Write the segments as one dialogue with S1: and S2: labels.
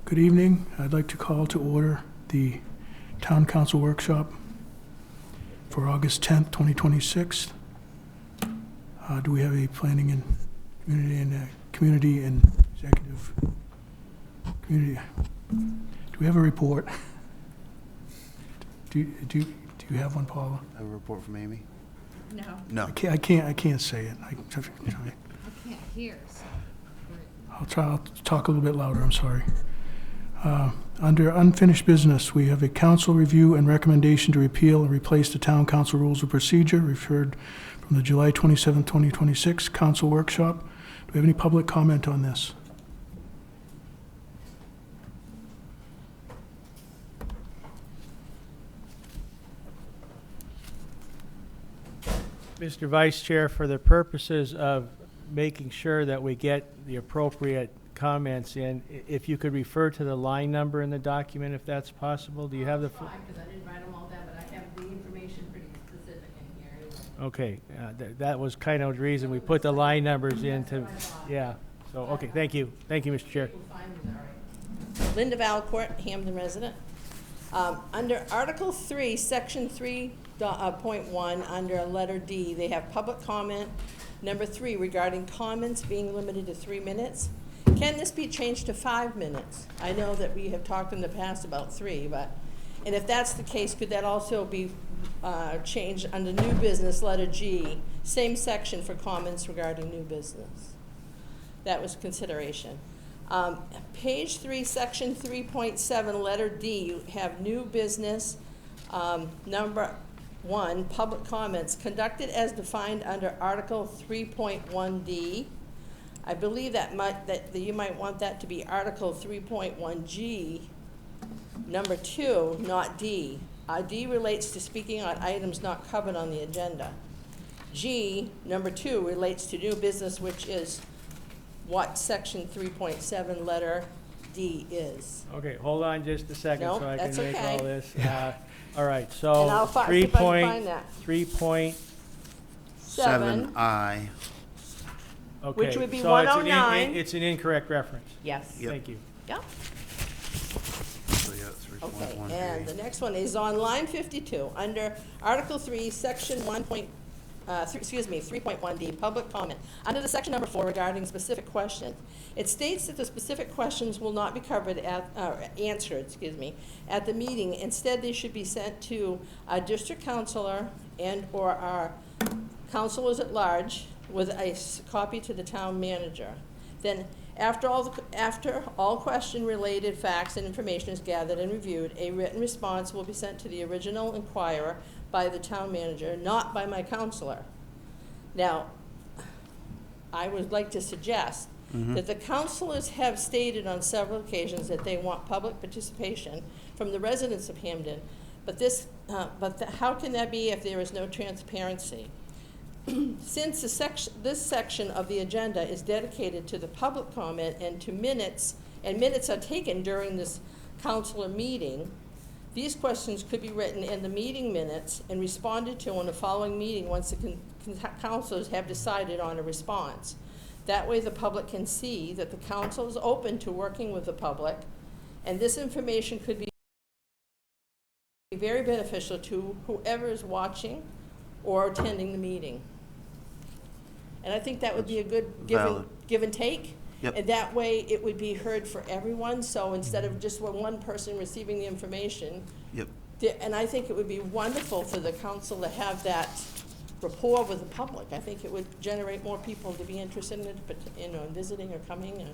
S1: Good evening. I'd like to call to order the Town Council Workshop for August 10th, 2026. Do we have a planning and community and executive community? Do we have a report? Do you have one, Paula?
S2: Have a report from Amy?
S3: No,
S2: No.
S1: I can't say it.
S3: I can't hear, so.
S1: I'll talk a little bit louder, I'm sorry. Under unfinished business, we have a council review and recommendation to repeal and replace the town council rules of procedure referred from the July 27, 2026 council workshop. Do we have any public comment on this?
S4: Mr. Vice Chair, for the purposes of making sure that we get the appropriate comments in, if you could refer to the line number in the document, if that's possible. Do you have the?
S5: Fine, because I didn't write them all down, but I have the information pretty specific in here anyway.
S4: Okay, that was kind of the reason we put the line numbers in to, yeah. So, okay, thank you. Thank you, Mr. Chair.
S5: We'll find these, all right. Linda Valcourt, Hamden resident. Under Article 3, Section 3.1, under letter D, they have public comment. Number 3, regarding comments being limited to 3 minutes. Can this be changed to 5 minutes? I know that we have talked in the past about 3, and if that's the case, could that also be changed under new business, letter G, same section for comments regarding new business? That was consideration. Page 3, section 3.7, letter D, you have new business, number 1, public comments conducted as defined under Article 3.1D. I believe that you might want that to be Article 3.1G, number 2, not D. D relates to speaking on items not covered on the agenda. G, number 2, relates to new business, which is what section 3.7 letter D is.
S4: Okay, hold on just a second
S5: No,
S4: so I can
S5: that's
S4: make
S5: okay.
S4: all this. All right,
S5: And
S4: so
S5: I'll see if I can find that.
S4: 3.7.
S2: 7I.
S4: Okay,
S5: Which would be
S4: so it's an
S5: 109.
S4: It's an incorrect reference.
S5: Yes.
S2: Yep.
S4: Thank you.
S5: Yep.
S2: So yeah,
S5: Okay,
S2: 3.1.
S5: and the next one is on line 52, under Article 3, Section 3.1D, public comment. Under the section number 4 regarding specific question, it states that the specific questions will not be covered answered, at the meeting. Instead, they should be sent to a district counselor and/or our counselors at large with a copy to the town manager. Then, after all question-related facts and information is gathered and reviewed, a written response will be sent to the original inquirer by the town manager, not by my counselor. Now, I would like to suggest that the counselors have stated on several occasions that they want public participation from the residents of Hamden, but how can that be if there is no transparency? Since this section of the agenda is dedicated to the public comment and to minutes, and minutes are taken during this councilor meeting, these questions could be written in the meeting minutes and responded to on the following meeting once the councilors have decided on a response. That way the public can see that the council is open to working with the public, and this information could be very beneficial to whoever is watching or attending the meeting. And I think that would be a good give and take.
S2: Yep.
S5: And that way it would be heard for everyone, so instead of just one person receiving the information.
S2: Yep.
S5: And I think it would be wonderful for the council to have that rapport with the public. I think it would generate more people to be interested in it, visiting or coming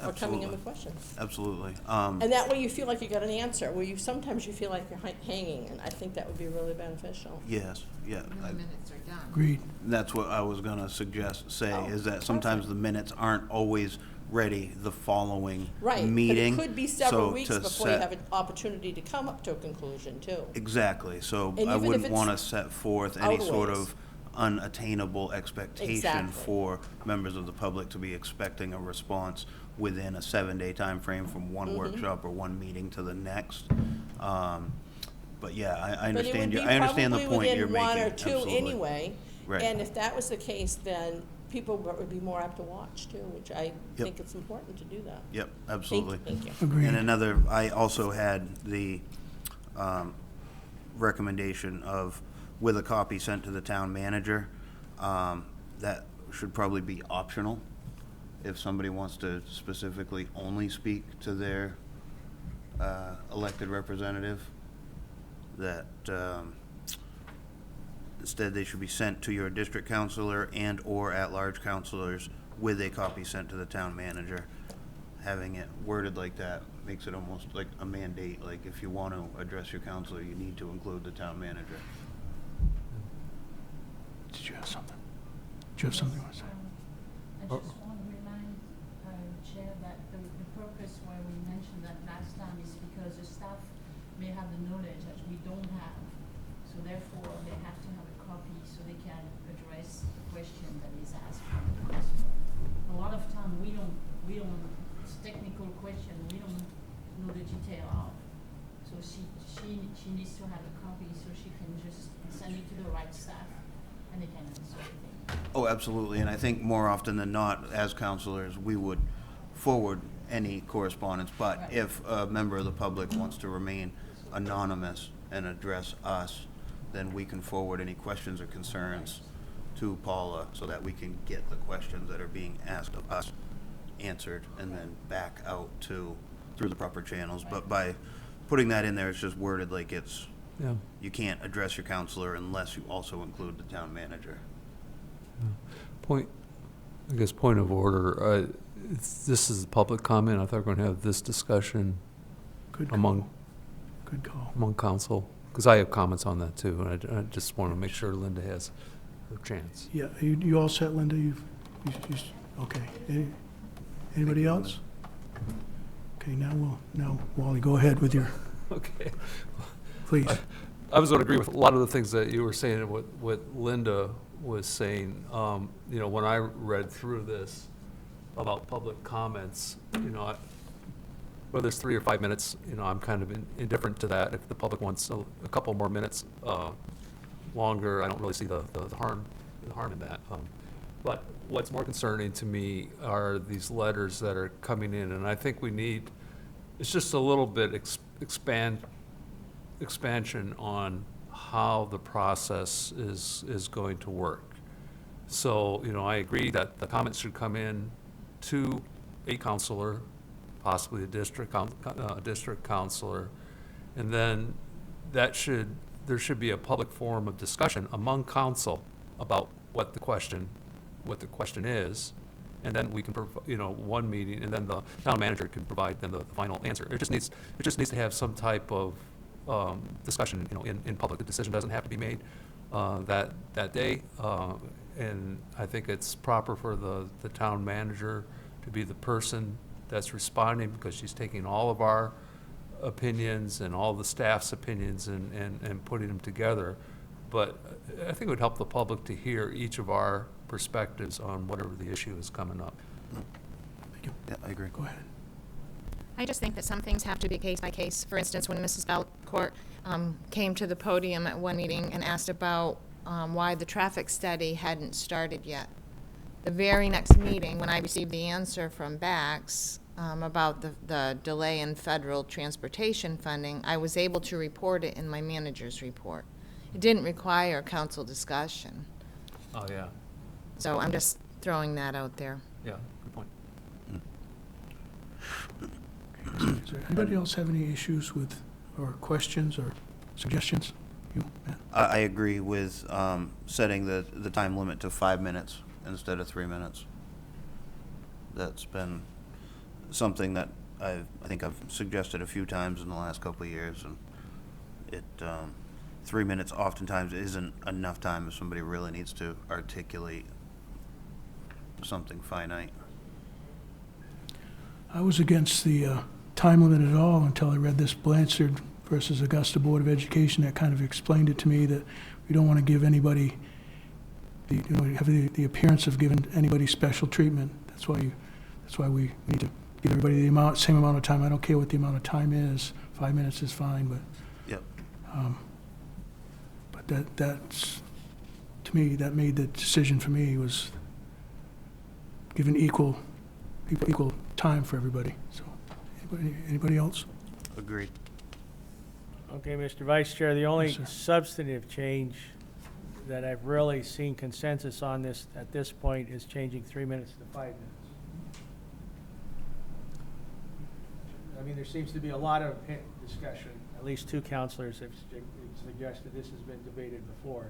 S5: or coming in with questions.
S2: Absolutely.
S5: And that way you feel like you got an answer, where sometimes you feel like you're hanging, and I think that would be really beneficial.
S2: Yes, yeah.
S3: And the minutes are done.
S1: Agreed.
S2: That's what I was gonna say, is that sometimes the minutes aren't always ready the following
S5: Right,
S2: meeting.
S5: but it could be several
S2: so
S5: weeks
S2: to
S5: before you
S2: set-
S5: have an opportunity to come up to a conclusion, too.
S2: Exactly, so
S5: And
S2: I
S5: even if
S2: wouldn't
S5: it's
S2: wanna set forth any sort
S5: outways.
S2: of unattainable expectation
S5: Exactly.
S2: for members of the public to be expecting a response within a 7-day time frame from one workshop or one meeting to the next. But yeah, I
S5: But it would
S2: understand
S5: be
S2: I understand the
S5: probably
S2: point you're
S5: within
S2: making.
S5: one or two
S2: Absolutely.
S5: anyway.
S2: Right.
S5: And if that was the case, then people would be more apt to watch too, which I think it's important to do that.
S2: Yep, absolutely.
S5: Thank you.
S1: Agreed.
S2: And I also had the recommendation of, with a copy sent to the town manager, that should probably be optional. If somebody wants to specifically only speak to their elected representative, that instead they should be sent to your district counselor and/or at-large counselors with a copy sent to the town manager. Having it worded like that makes it almost like a mandate, like if you want to address your counselor, you need to include the town manager.
S1: Did you have something? Did you have something you want to say?
S6: I just want to remind Chair that the purpose why we mentioned that last time is because the staff may have the knowledge that we don't have. So therefore, they have to have a copy so they can address the question that is asked from the customer. A lot of time it's technical question, we don't know the detail of. So she needs to have a copy so she can just send it to the right staff and they can answer everything.
S2: Oh, absolutely, and I think more often than not, as counselors, we would forward any correspondence, but
S6: Right.
S2: if a member of the public wants to remain anonymous and address us, then we can forward any questions or concerns to Paula so that we can get the questions that are being asked of us answered and then back out through the proper channels. But by putting that in there, it's just worded like it's,
S7: Yeah.
S2: you can't address your counselor unless you also include the town manager.
S7: Point of order. This is public comment. I thought we were going to have this discussion
S1: Good call. Good call.
S7: among council, because I have comments on that too, and I just want to make sure Linda has her chance.
S1: Yeah, you all set, Linda? Okay. Anybody else? Okay, now Wally, go ahead with your,
S7: Okay.
S1: please.
S7: I was going to agree with a lot of the things that you were saying and what Linda was saying. When I read through this about public comments, whether it's 3 or 5 minutes, I'm kind of indifferent to that. If the public wants a couple more minutes longer, I don't really see the harm in that. But what's more concerning to me are these letters that are coming in, and I think we need, it's just a little bit expansion on how the process is going to work. So, I agree that the comments should come in to a counselor, possibly a district counselor, and then there should be a public forum of discussion among council about what the question is, and then we can one meeting, and then the town manager can provide then the final answer. It just needs to have some type of discussion, in public. The decision doesn't have to be made that day, and I think it's proper for the town manager to be the person that's responding, because she's taking all of our opinions and all the staff's opinions and putting them together. But I think it would help the public to hear each of our perspectives on whatever the issue is coming up.
S1: Thank you.
S2: Yeah, I agree.
S1: Go ahead.
S8: I just think that some things have to be case by case. For instance, when Mrs. Valcourt came to the podium at one meeting and asked about why the traffic study hadn't started yet. The very next meeting, when I received the answer from Bax about the delay in federal transportation funding, I was able to report it in my manager's report. It didn't require council discussion.
S7: Oh, yeah.
S8: So I'm just throwing that out there.
S7: Yeah, good point.
S1: Is there anybody else have any issues with, or questions or suggestions? You, Matt?
S2: I agree with setting the time limit to 5 minutes instead of 3 minutes. That's been something that I think I've suggested a few times in the last couple of years, and it 3 minutes oftentimes isn't enough time if somebody really needs to articulate something finite.
S1: I was against the time limit at all until I read this Blanchard versus Augusta Board of Education that kind of explained it to me, that we don't want to give anybody have the appearance of giving anybody special treatment. That's why we need to give everybody the same amount of time. I don't care what the amount of time is. 5 minutes is fine, but
S2: Yep.
S1: that's, to me, that made the decision for me was given equal time for everybody. So, anybody else?
S2: Agreed.
S4: Okay, Mr. Vice Chair, the only
S1: Yes, sir.
S4: substantive change that I've really seen consensus on this, at this point, is changing 3 minutes to 5 minutes. I mean, there seems to be a lot of discussion. At least two counselors have suggested this has been debated before,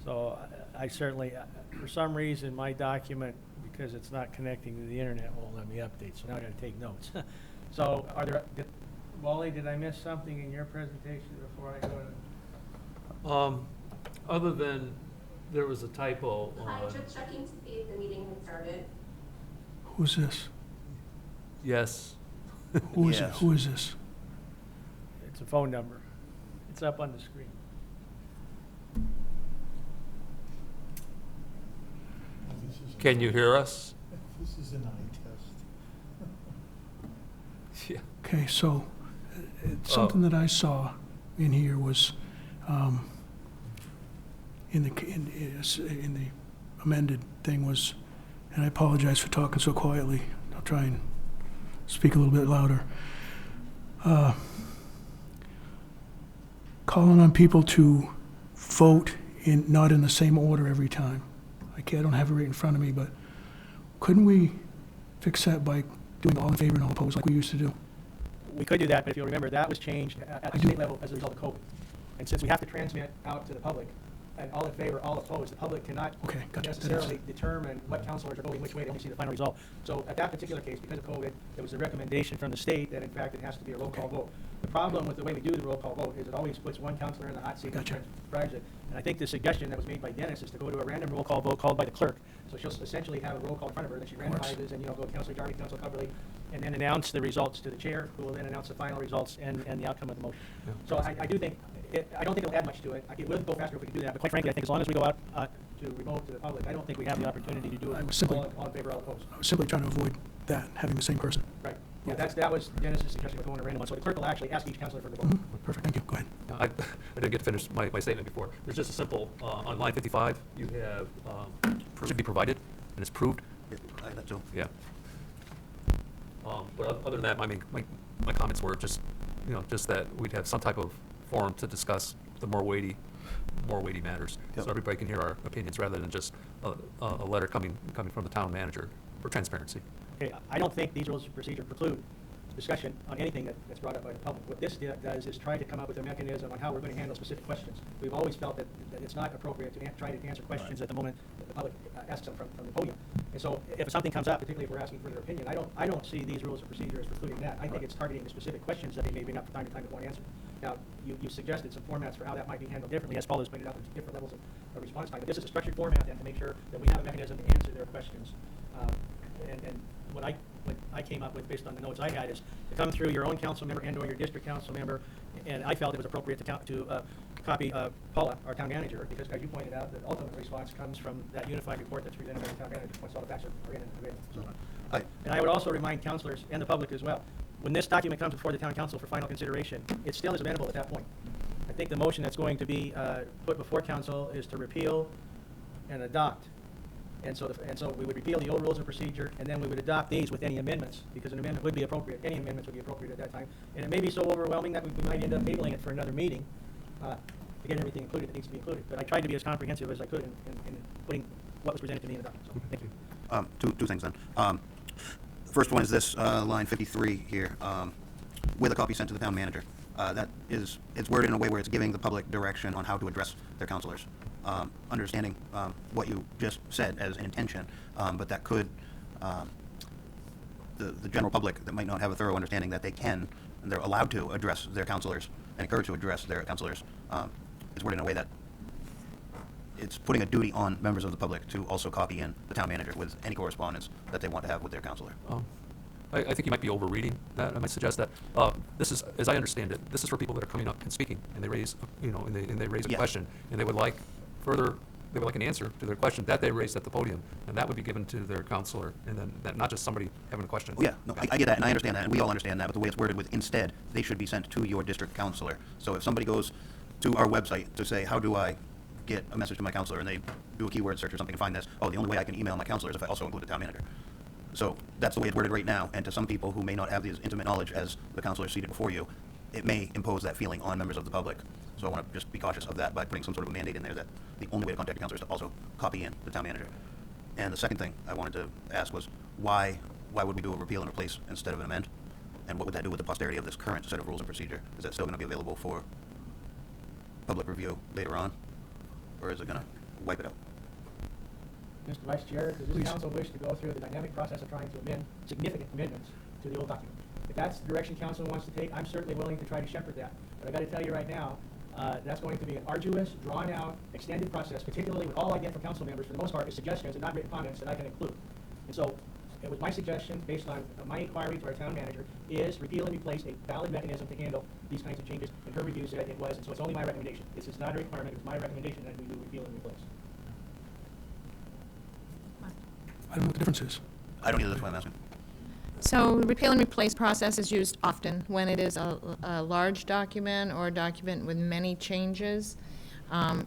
S4: so I certainly, for some reason, my document, because it's not connecting to the internet, won't let me update, so now I gotta take notes. So, Wally, did I miss something in your presentation before I go to?
S7: Other than there was a typo
S9: Hi,
S7: on,
S9: just checking to see if the meeting has started.
S1: Who's this?
S7: yes,
S1: Who is it?
S2: Yes.
S1: Who is this?
S4: It's a phone number. It's up on the screen.
S7: can you hear us?
S10: This is an eye test.
S7: Yeah.
S1: Okay, so something that I saw in here was in the amended thing was, and I apologize for talking so quietly. I'll try and speak a little bit louder. Calling on people to vote not in the same order every time. I don't have it right in front of me, but couldn't we fix that by doing all in favor and all opposed like we used to do?
S4: We could do that, but if you'll remember, that was changed at
S1: I
S4: the
S1: do.
S4: state level as a result of COVID. And since we have to transmit out to the public, and all in favor, all opposed, the public cannot
S1: Okay, gotcha.
S4: necessarily determine what counselors are voting which way, they only see the final result. So at that particular case, because of COVID, there was a recommendation from the state that in fact it has to be a roll call vote. The problem with the way we do the roll call vote is it always puts one counselor in the hot seat and
S1: Gotcha.
S4: drives it. And I think the suggestion that was made by Dennis is to go to a random roll call vote called by the clerk. So she'll essentially have a roll call in front of her, then she randomizes and, go Counselor Darby, Counselor Coverly, and then announce the results to the chair, who will then announce the final results and the outcome of the motion.
S7: Yeah.
S4: So I do think, I don't think it'll add much to it. It will go faster if we can do that, but quite frankly, I think as long as we go out to remote to the public, I don't think we have the opportunity to do
S1: I
S4: it
S1: was simply-
S4: all in favor, all opposed.
S1: I was simply trying to avoid that, having the same person.
S4: Right. Yeah, that was Dennis's suggestion of going to random one. So the clerk will actually ask each counselor for the vote.
S1: Perfect, thank you, go ahead.
S7: I didn't get to finish my statement before. There's just a simple, on line 55, you have, should be provided, and it's proved.
S2: Yeah, I had that too.
S7: Yeah. But other than that, I mean, my comments were just, just that we'd have some type of forum to discuss the more weighty matters.
S2: Yep.
S7: So everybody can hear our opinions rather than just a letter coming from the town manager for transparency.
S4: Okay, I don't think these rules of procedure preclude discussion on anything that's brought up by the public. What this does is try to come up with a mechanism on how we're going to handle specific questions. We've always felt that it's not appropriate to try to answer questions at the moment that the public asks them from the podium. And so if something comes up, particularly if we're asking for their opinion, I don't see these rules of procedure as precluding that. I think it's targeting the specific questions that they may bring up from time to time that won't answer. Now, you suggested some formats for how that might be handled differently, as Paul has pointed out, there's different levels of response time. But this is a structured format and to make sure that we have a mechanism to answer their questions. And what I came up with based on the notes I had is to come through your own council member and or your district council member, and I felt it was appropriate to copy Paula, our town manager, because as you pointed out, the ultimate response comes from that unified report that's presented by the town manager once all the facts are in and available. So, and I would also remind councilors and the public as well, when this document comes before the town council for final consideration, it still is amendable at that point. I think the motion that's going to be put before council is to repeal and adopt. And so we would repeal the old rules of procedure, and then we would adopt these with any amendments, because an amendment would be appropriate. Any amendments would be appropriate at that time. And it may be so overwhelming that we might end up tabling it for another meeting to get everything included that needs to be included. But I tried to be as comprehensive as I could in putting what was presented to me in the document. So, thank you.
S2: Two things then. First one is this, line 53 here, with a copy sent to the town manager. It's worded in a way where it's giving the public direction on how to address their counselors. Understanding what you just said as an intention, but that could, the general public that might not have a thorough understanding that they can, and they're allowed to address their counselors and encouraged to address their counselors, is worded in a way that it's putting a duty on members of the public to also copy in the town manager with any correspondence that they want to have with their counselor.
S7: I think you might be overreading that. I might suggest that this is, as I understand it, this is for people that are coming up and speaking, and they raise, and they raise a
S2: Yeah.
S7: question, and they would like an answer to their question that they raised at the podium, and that would be given to their counselor, and then that, not just somebody having a question.
S2: Yeah, no, I get that, and I understand that, and we all understand that, but the way it's worded with instead, they should be sent to your district counselor. So if somebody goes to our website to say, how do I get a message to my counselor, and they do do a keyword search or something and find this, oh, the only way I can email my counselor is if I also include the town manager. So that's the way it's worded right now, and to some people who may not have the intimate knowledge as the counselor seated before you, it may impose that feeling on members of the public. So I want to just be cautious of that by putting some sort of a mandate in there that the only way to contact a counselor is to also copy in the town manager. And the second thing I wanted to ask was, why would we do a repeal and replace instead of an amend? And what would that do with the posterity of this current set of rules and procedure? Is that still going to be available for public review later on? Or is it going to wipe it out?
S4: Mr. Vice Chair, does this council wish to go through the dynamic process of trying to amend significant amendments to the old document? If that's the direction council wants to take, I'm certainly willing to try to shepherd that. But I got to tell you right now, that's going to be an arduous, drawn-out, extended process, particularly with all I get from council members, for the most part, is suggestions and not written comments that I can include. And so, it was my suggestion, based on my inquiry to our town manager, is repeal and replace a valid mechanism to handle these kinds of changes, and her review said it was, and so it's only my recommendation. This is not a requirement, it's my recommendation that we do repeal and replace.
S1: I don't know what the difference is.
S2: I don't either, that's why I'm asking.
S8: So the repeal and replace process is used often when it is a large document or a document with many changes.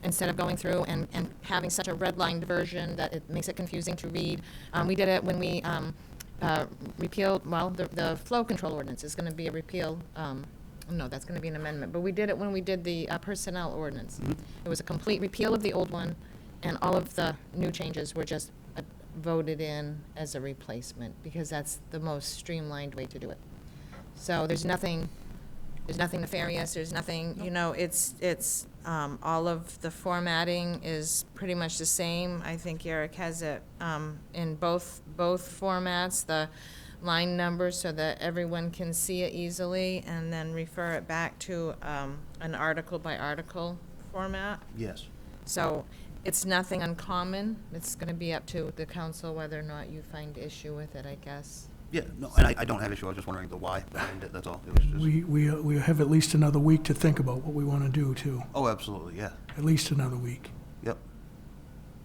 S8: Instead of going through and having such a redlined version that it makes it confusing to read. We did it when we repealed, well, the flow control ordinance is going to be a repeal. No, that's going to be an amendment. But we did it when we did the personnel ordinance. It was a complete repeal of the old one, and all of the new changes were just voted in as a replacement, because that's the most streamlined way to do it. So there's nothing nefarious, there's nothing, you know, it's all of the formatting is pretty much the same. I think Eric has it in both formats, the line numbers, so that everyone can see it easily, and then refer it back to an article by article format.
S2: Yes.
S8: So it's nothing uncommon. It's going to be up to the council whether or not you find issue with it, I guess.
S2: Yeah, no, and I don't have issue, I was just wondering the why behind it, that's all. It was just,
S1: We have at least another week to think about what we want to do, too.
S2: oh, absolutely, yeah.
S1: At least another week.
S2: Yep.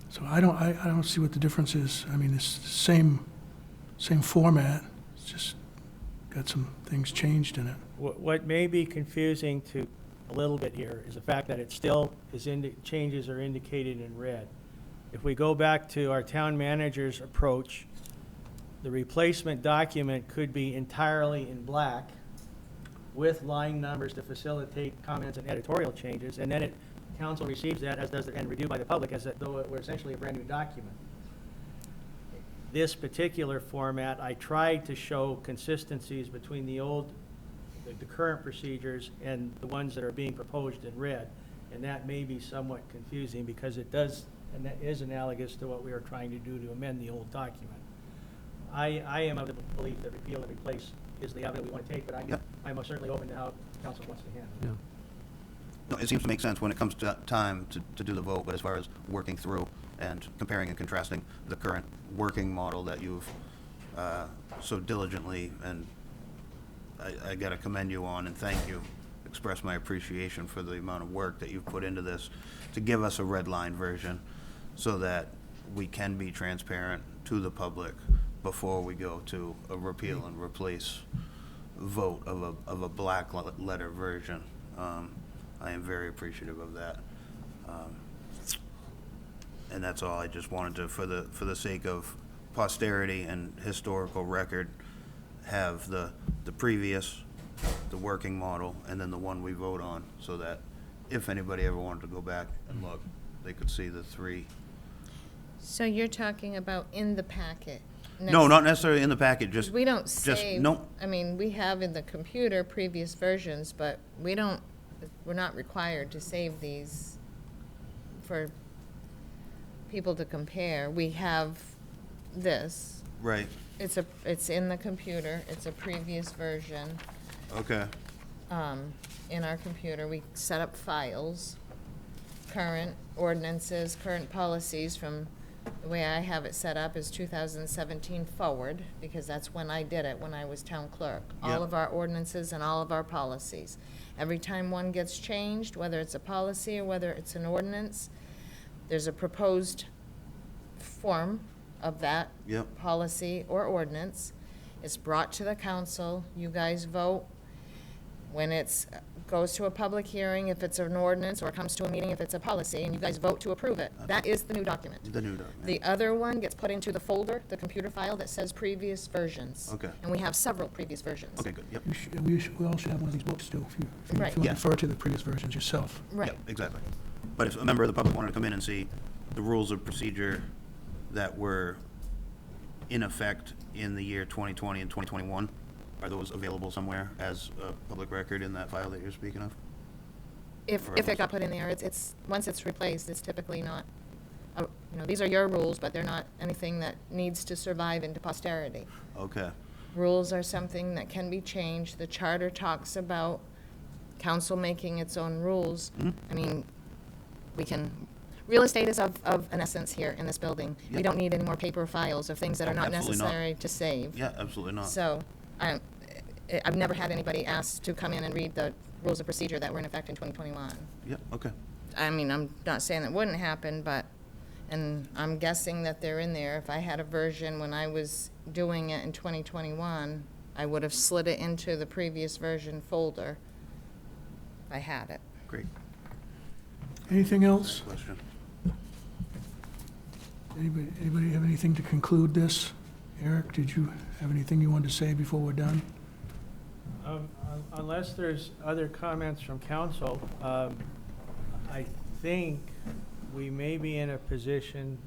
S1: So I don't see what the difference is. I mean, it's the same format, it's just got some things changed in it.
S4: What may be confusing to a little bit here is the fact that it still is changes are indicated in red. If we go back to our town manager's approach, the replacement document could be entirely in black with line numbers to facilitate comments and editorial changes, and then council receives that, as does, and reviewed by the public, as though it were essentially a brand new document. This particular format, I tried to show consistencies between the current procedures and the ones that are being proposed in red, and that may be somewhat confusing because it does, and that is analogous to what we are trying to do to amend the old document. I am of the belief that repeal and replace is the avenue we want to take, but I'm most certainly open to how council wants to handle it.
S7: Yeah.
S2: No, it seems to make sense when it comes to time to do the vote, but as far as working through and comparing and contrasting the current working model that you've so diligently, and I got to commend you on and thank you, express my appreciation for the amount of work that you've put into this to give us a red line version so that we can be transparent to the public before we go to a repeal and replace vote of a black letter version. I am very appreciative of that. And that's all. I just wanted to, for the sake of posterity and historical record, have the previous, the working model, and then the one we vote on, so that if anybody ever wanted to go back and look, they could see the three.
S8: So you're talking about in the packet?
S2: No, not necessarily in the packet, just.
S8: We don't
S2: just
S8: save.
S2: no.
S8: I mean, we have in the computer previous versions, but we're not required to save these for people to compare. We have this.
S2: Right.
S8: It's in the computer. It's a previous version.
S2: Okay.
S8: In our computer, we set up files, current ordinances, current policies from, the way I have it set up is 2017 forward, because that's when I did it, when I was town clerk. All
S2: Yep.
S8: of our ordinances and all of our policies. Every time one gets changed, whether it's a policy or whether it's an ordinance, there's a proposed form of that
S2: Yep.
S8: policy or ordinance. It's brought to the council, you guys vote, When it's, goes to a public hearing, if it's an ordinance, or comes to a meeting, if it's a policy, and you guys vote to approve it, that is the new document.
S2: The new document.
S8: The other one gets put into the folder, the computer file that says previous versions.
S2: Okay.
S8: And we have several previous versions.
S2: Okay, good, yep.
S1: We all should have one of these books too, if you
S8: Right.
S1: want to
S2: Yeah.
S1: refer to the previous versions yourself.
S8: Right.
S2: Yep, exactly. But if a member of the public wanted to come in and see the rules of procedure that were in effect in the year 2020 and 2021, are those available somewhere as a public record in that file that you're speaking of?
S8: If it got put in there, it's, once it's replaced, it's typically not, these are your rules, but they're not anything that needs to survive into posterity.
S2: Okay,
S8: Rules are something that can be changed. The charter talks about council making its own rules. I mean, we can, real estate is of an essence here in this building. We
S2: Yep.
S8: don't need any more paper files of things that are not
S2: Absolutely not.
S8: necessary to save.
S2: yeah, absolutely not.
S8: So, I've never had anybody asked to come in and read the rules of procedure that were in effect in 2021.
S2: Yep, okay,
S8: I mean, I'm not saying it wouldn't happen, but, and I'm guessing that they're in there. If I had a version when I was doing it in 2021, I would have slid it into the previous version folder if I had it.
S2: great.
S1: Anything else?
S2: Question.
S1: Anybody have anything to conclude this? Eric, did you have anything you wanted to say before we're done?
S4: Unless there's other comments from council, I think we may be in a position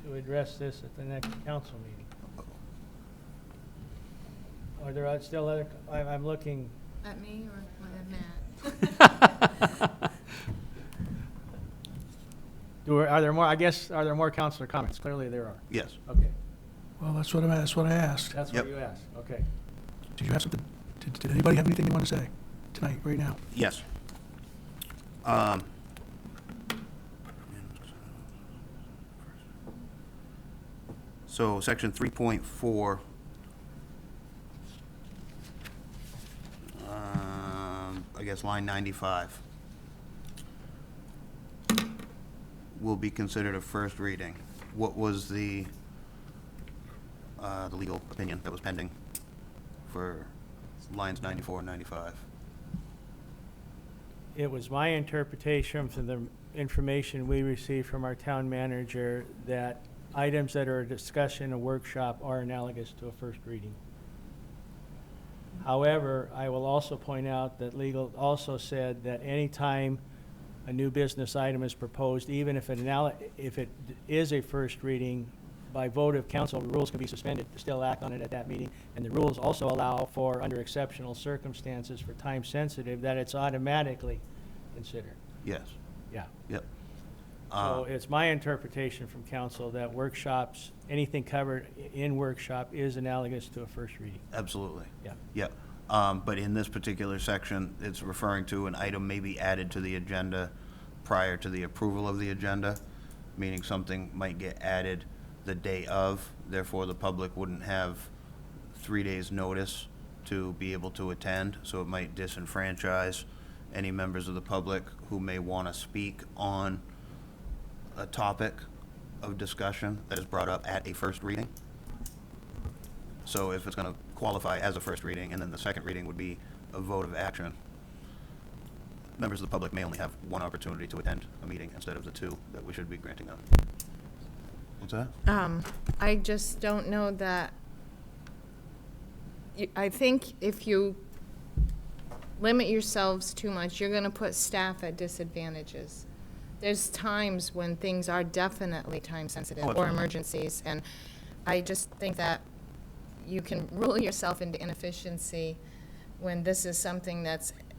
S4: to address this at the next council meeting. Are there still other, I'm looking,
S8: At me or at Matt?
S4: are there more, I guess, are there more councilor comments? Clearly there are.
S2: Yes.
S4: Okay,
S1: Well, that's what I asked.
S4: that's
S2: Yep.
S4: what you asked, okay.
S1: Did you have something, did anybody have anything they want to say tonight, right now?
S2: Yes. So section 3.4, I guess line 95, will be considered a first reading. What was the legal opinion that was pending for lines 94 and 95?
S4: It was my interpretation from the information we received from our town manager that items that are a discussion, a workshop, are analogous to a first reading. However, I will also point out that legal also said that any time a new business item is proposed, even if it is a first reading, by vote of council, the rules can be suspended to still act on it at that meeting. And the rules also allow for, under exceptional circumstances, for time sensitive, that it's automatically considered.
S2: Yes.
S4: Yeah.
S2: Yep.
S4: So it's my interpretation from council that workshops, anything covered in workshop is analogous to a first reading.
S2: Absolutely.
S4: Yeah.
S2: Yep. But in this particular section, it's referring to an item may be added to the agenda prior to the approval of the agenda, meaning something might get added the day of, therefore the public wouldn't have 3 days' notice to be able to attend, so it might disenfranchise any members of the public who may want to speak on a topic of discussion that is brought up at a first reading. So if it's going to qualify as a first reading, and then the second reading would be a vote of action, members of the public may only have one opportunity to attend a meeting instead of the two that we should be granting them. What's that?
S8: I just don't know that, I think if you limit yourselves too much, you're gonna put staff at disadvantages. There's times when things are definitely time sensitive
S2: Oh,
S8: or
S2: absolutely.
S8: emergencies, and I just think that you can rule yourself into inefficiency when this is something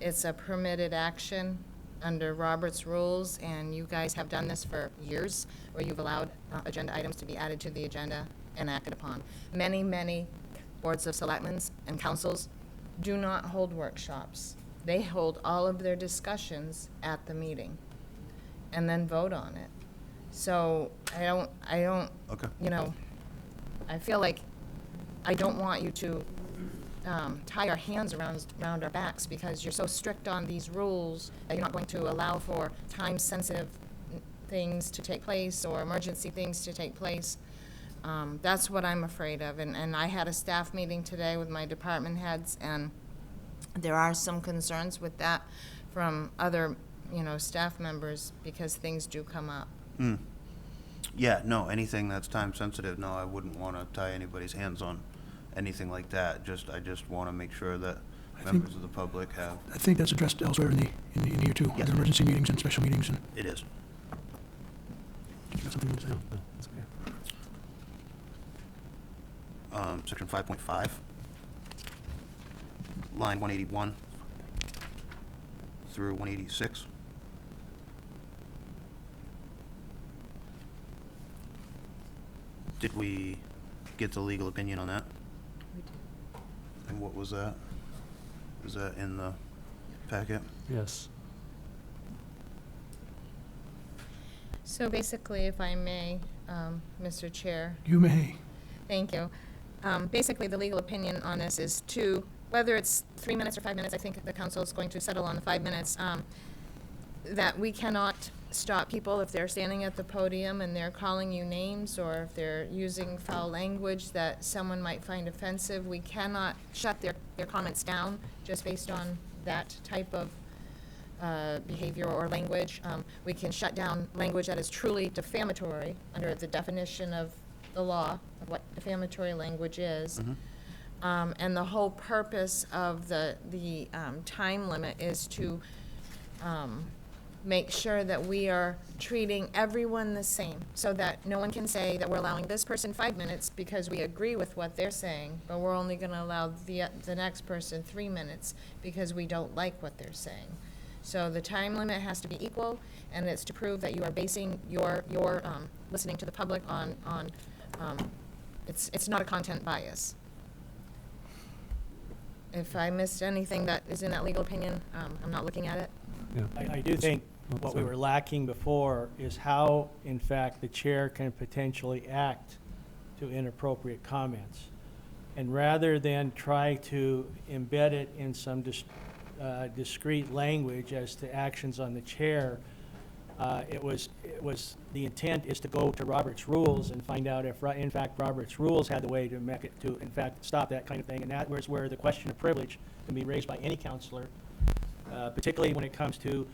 S8: it's a permitted action under Robert's rules, and you guys have done this for years, where you've allowed agenda items to be added to the agenda and acted upon. Many, many boards of selectmen and councils do not hold workshops. They hold all of their discussions at the meeting and then vote on it. So I don't,
S2: Okay.
S8: I feel like I don't want you to tie our hands around our backs because you're so strict on these rules that you're not going to allow for time-sensitive things to take place or emergency things to take place. That's what I'm afraid of. And I had a staff meeting today with my department heads, and There are some concerns with that from other, staff members because things do come up.
S2: Yeah, no, anything that's time sensitive, no, I wouldn't want to tie anybody's hands on anything like that. I just want to make sure that
S1: think-
S2: members of the public have,
S1: I think that's addressed elsewhere in here too,
S2: Yes.
S1: under emergency meetings and special meetings. And
S2: it is.
S1: did you have something to say?
S7: No, that's okay.
S2: Section 5.5, line 181 through 186. Did we get the legal opinion on that? And what was that? Was that in the packet?
S7: Yes.
S8: So basically, if I may, Mr. Chair,
S1: You may.
S8: thank you. Basically, the legal opinion on this is whether it's 3 minutes or 5 minutes, I think the council is going to settle on the 5 minutes, that we cannot stop people if they're standing at the podium and they're calling you names, or if they're using foul language that someone might find offensive. We cannot shut their comments down just based on that type of behavior or language. We can shut down language that is truly defamatory under the definition of the law of what defamatory language is. And the whole purpose of the time limit is to make sure that we are treating everyone the same, so that no one can say that we're allowing this person 5 minutes because we agree with what they're saying, but we're only going to allow the next person 3 minutes because we don't like what they're saying. So the time limit has to be equal, and it's to prove that you are basing your listening to the public on it's not a content bias. If I missed anything that is in that legal opinion, I'm not looking at it.
S7: Yeah.
S4: I do think
S7: Oh,
S4: what we
S7: sorry.
S4: were lacking before is how, in fact, the chair can potentially act to inappropriate comments. And rather than try to embed it in some discrete language as to actions on the chair, the intent is to go to Robert's rules and find out if, in fact, Robert's rules had the way to make it to, in fact, stop that kind of thing. And that was where the question of privilege can be raised by any counselor, particularly when it comes to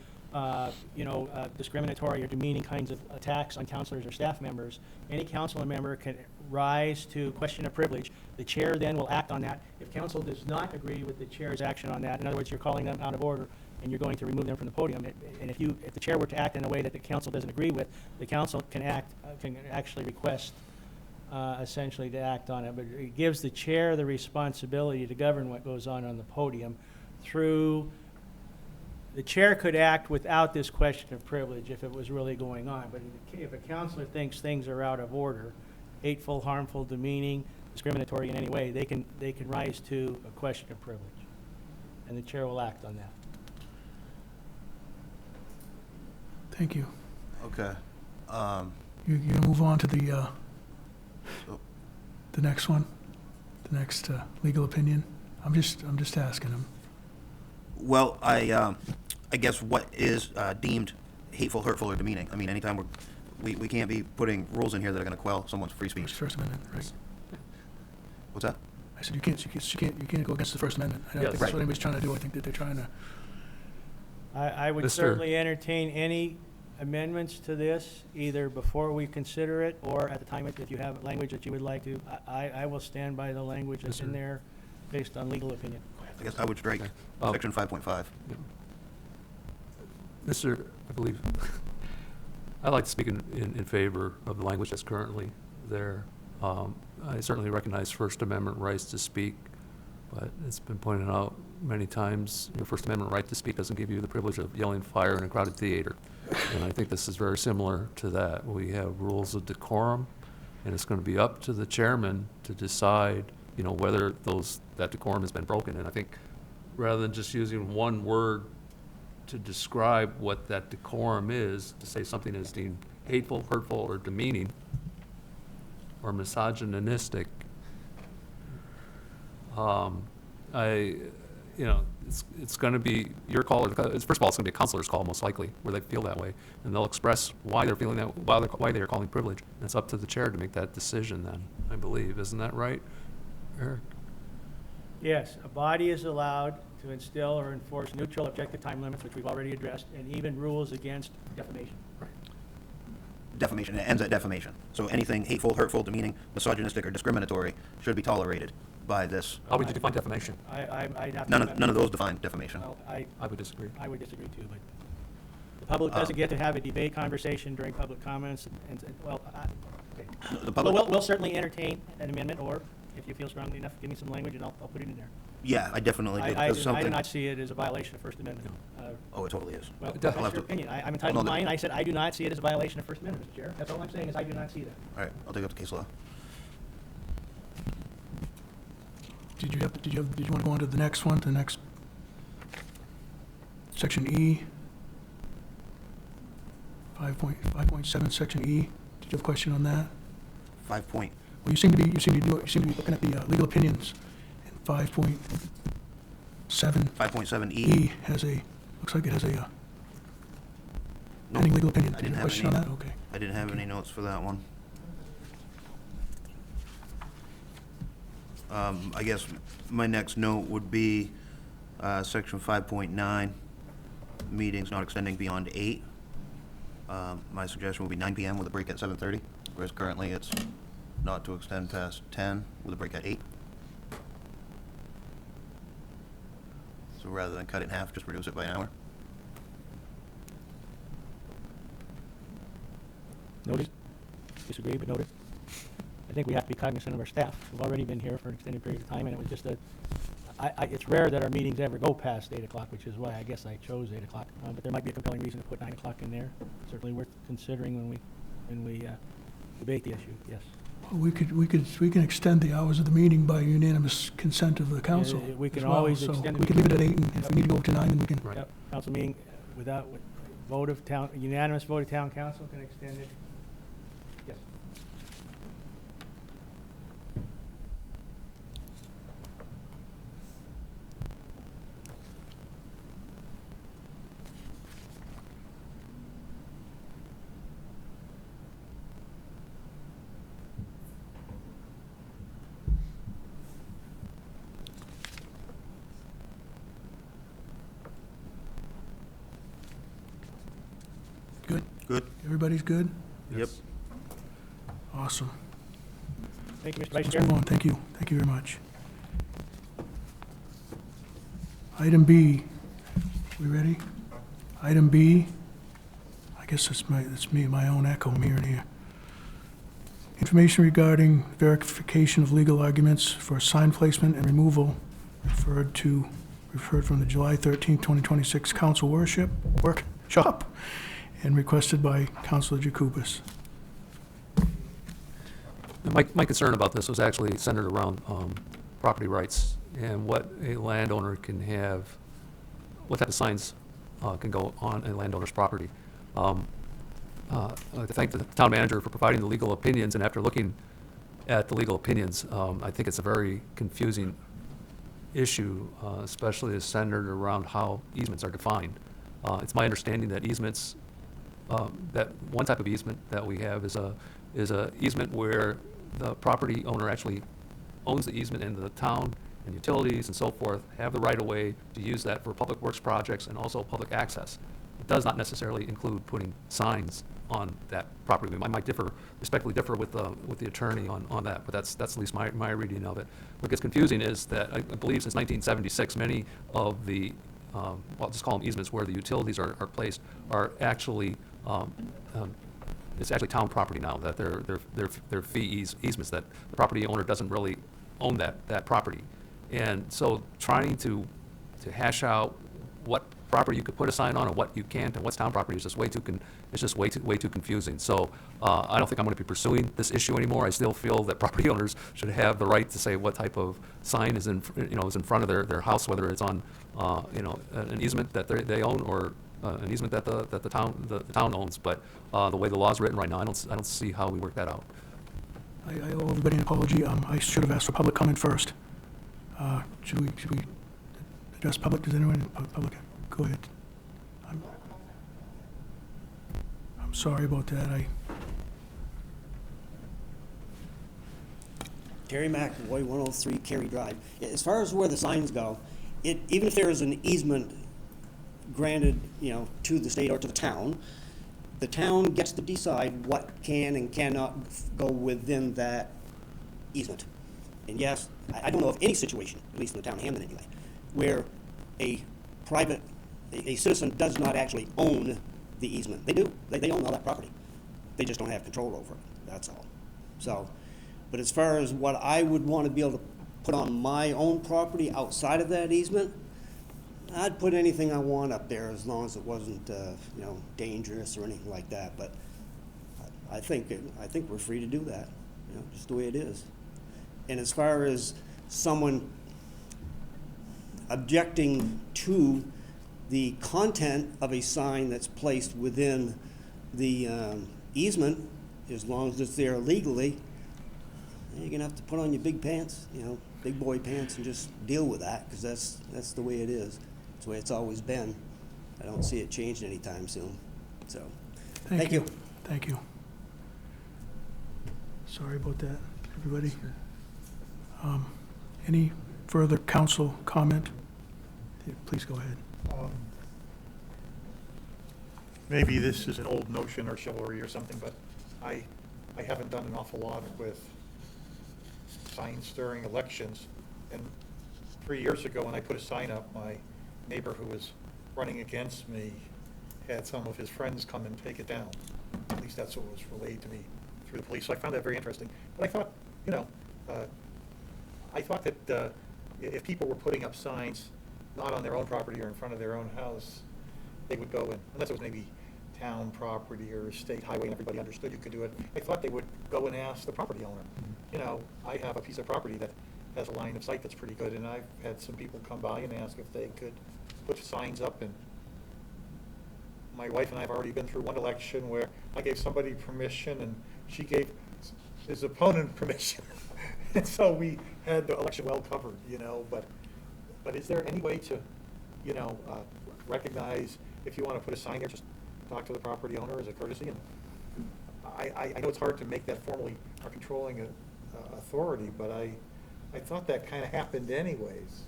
S4: discriminatory or demeaning kinds of attacks on counselors or staff members. Any council member can rise to question of privilege. The chair then will act on that. If council does not agree with the chair's action on that, in other words, you're calling them out of order and you're going to remove them from the podium, and if the chair were to act in a way that the council doesn't agree with, the council can actually request essentially to act on it. But it gives the chair the responsibility to govern what goes on the podium through. The chair could act without this question of privilege if it was really going on, but if a counselor thinks things are out of order, hateful, harmful, demeaning, discriminatory in any way, they can rise to a question of privilege, and the chair will act on that.
S1: Thank you.
S2: Okay.
S1: You're gonna move on to the
S2: So-
S1: next one, the next legal opinion. I'm just asking him.
S2: Well, I guess what is deemed hateful, hurtful, or demeaning? I mean, anytime we can't be putting rules in here that are going to quell someone's free
S1: It's
S2: speech.
S1: First Amendment, right?
S2: What's that?
S1: I said you can't go against the First Amendment. I don't
S7: Yes.
S1: think that's
S2: Right.
S1: what anybody's trying to do. I think that they're trying to.
S4: I would
S7: Mr.
S4: certainly entertain any amendments to this, either before we consider it or at the time if you have language that you would like to. I will stand by the language that's in
S7: Mr.
S4: there based on legal opinion.
S2: I guess I would strike
S7: Okay.
S2: section 5.5.
S7: Mr., I believe, I'd like to speak in favor of the language that's currently there. I certainly recognize First Amendment rights to speak, but it's been pointed out many times, your First Amendment right to speak doesn't give you the privilege of yelling fire in a crowded theater. And I think this is very similar to that. We have rules of decorum, and it's going to be up to the chairman to decide, whether that decorum has been broken. And I think rather than just using one word to describe what that decorum is, to say something is deemed hateful, hurtful, or demeaning, or misogynistic, it's going to be your call. First of all, it's going to be a counselor's call, most likely, where they feel that way, and they'll express why they're feeling that, why they are calling privilege. And it's up to the chair to make that decision. Then, I believe, isn't that right, Eric?
S4: Yes, a body is allowed to instill or enforce neutral objective time limits, which we've already addressed, and even rules against defamation.
S2: Defamation, it ends at defamation. So anything hateful, hurtful, demeaning, misogynistic, or discriminatory should be tolerated by this.
S7: How would you define defamation?
S4: I'd have to.
S2: None of those define defamation.
S4: Well,
S7: I would disagree.
S4: I would disagree too, but the public doesn't get to have a debate conversation during public comments, well, okay.
S2: The public,
S4: We'll certainly entertain an amendment, or if you feel strongly enough, give me some language and I'll put it in there.
S2: yeah, I definitely do.
S4: I
S2: Because
S4: do
S2: something,
S4: not see it as a violation of First Amendment.
S2: oh, it totally is.
S4: Well,
S7: Definitely.
S4: that's
S2: I'll have
S4: your
S2: to-
S4: opinion. I'm entitled to mine. I said I do not see it as a violation of First Amendment, Mr. Chair. That's all I'm saying, is I do not see that.
S2: All right, I'll take up the case law.
S1: Did you want to go on to the next one, the next, section E? 5.7, section E. Did you have a question on that?
S2: 5 point,
S1: Well, you seem to be looking at the legal opinions. And 5.7
S2: 5.7E.
S1: E has looks like it has a
S2: No,
S1: pending legal opinion.
S2: I
S1: Did you
S2: didn't
S1: have a
S2: have
S1: question on
S2: any.
S1: that? Okay.
S2: I didn't have any notes for that one. I guess my next note would be, section 5.9, meetings not extending beyond 8. My suggestion would be 9 PM with a break at 7:30, whereas currently it's not to extend past 10 with a break at 8. So rather than cut it in half, just reduce it by an hour.
S4: Noted. Disagree, but noted. I think we have to be cognizant of our staff. We've already been here for an extended period of time, and it was just it's rare that our meetings ever go past 8 o'clock, which is why I guess I chose 8 o'clock. But there might be a compelling reason to put 9 o'clock in there. Certainly worth considering when we debate the issue, yes.
S1: Well, we can extend the hours of the meeting by unanimous consent of the council.
S4: we can
S1: as well.
S4: always
S1: So
S4: extend it.
S1: we can leave it at 8, and if we need to go up to 9, then we can.
S7: Right.
S4: Yep, council meeting without vote of town, unanimous vote of town council can extend it. Yes.
S1: Good?
S2: Good?
S1: Everybody's good?
S2: Yep.
S7: Yes.
S1: Awesome.
S4: Thank you, Mr. Vice
S1: Let's
S4: Chair.
S1: move on. Thank you. Thank you very much. Item B. We ready? Item B. I guess that's my own echo. I'm hearing here. Information regarding verification of legal arguments for sign placement and removal referred from the July 13, 2026 council workshop and requested by Councilor Jacobus.
S7: My concern about this was actually centered around property rights and what a landowner can have, what type of signs can go on a landowner's property. I'd like to thank the town manager for providing the legal opinions, and after looking at the legal opinions, I think it's a very confusing issue, especially as centered around how easements are defined. It's my understanding that easements, that one type of easement that we have is a easement where the property owner actually owns the easement, and the town and utilities and so forth have the right of way to use that for public works projects and also public access. It does not necessarily include putting signs on that property. I might respectfully differ with the attorney on that, but that's at least my reading of it. What gets confusing is that I believe since 1976, many of the, well, I'll just call them easements where the utilities are placed, are actually, it's actually town property now, that they're fee easements, that the property owner doesn't really own that property. And so trying to hash out what property you could put a sign on and what you can't and what's town property is just way too confusing. So I don't think I'm going to be pursuing this issue anymore. I still feel that property owners should have the right to say what type of sign is in front of their house, whether it's on an easement that they own or an easement that the town owns. But the way the law's written right now, I don't see how we work that out.
S1: I owe everybody an apology. I should have asked for public comment first. Should we address public? Does anyone in public? Go ahead. I'm sorry about that.
S10: Terry McAvoy, 103 Cary Drive. As far as where the signs go, even if there is an easement granted, to the state or to the town gets to decide what can and cannot go within that easement. And yes, I don't know of any situation, at least in the town of Hamden anyway, where a citizen does not actually own the easement. They do. They own all that property. They just don't have control over it. That's all. So, but as far as what I would want to be able to put on my own property outside of that easement, I'd put anything I want up there as long as it wasn't, dangerous or anything like that. But I think we're free to do that, just the way it is. And as far as someone objecting to the content of a sign that's placed within the easement, as long as it's there legally, you're gonna have to put on your big pants, big boy pants, and just deal with that, because that's the way it is. It's the way it's always been. I don't see it changing anytime soon. So, thank you.
S1: Thank you. Sorry about that, everybody. Any further council comment? Please go ahead.
S11: Maybe this is an old notion or chivalry or something, but I haven't done an awful lot with signs during elections. And 3 years ago, when I put a sign up, my neighbor who was running against me had some of his friends come and take it down. At least that's what was relayed to me through the police. So I found that very interesting. But I thought, that if people were putting up signs not on their own property or in front of their own house, they would go in, unless it was maybe town property or state highway and everybody understood you could do it, I thought they would go and ask the property owner. I have a piece of property that has a line of sight that's pretty good, and I've had some people come by and ask if they could put signs up. And my wife and I have already been through one election where I gave somebody permission and she gave his opponent permission. And so we had the election well covered, but is there any way to, recognize if you want to put a sign there, just talk to the property owner as a courtesy? And I know it's hard to make that formally our controlling authority, but I thought that kind of happened anyways.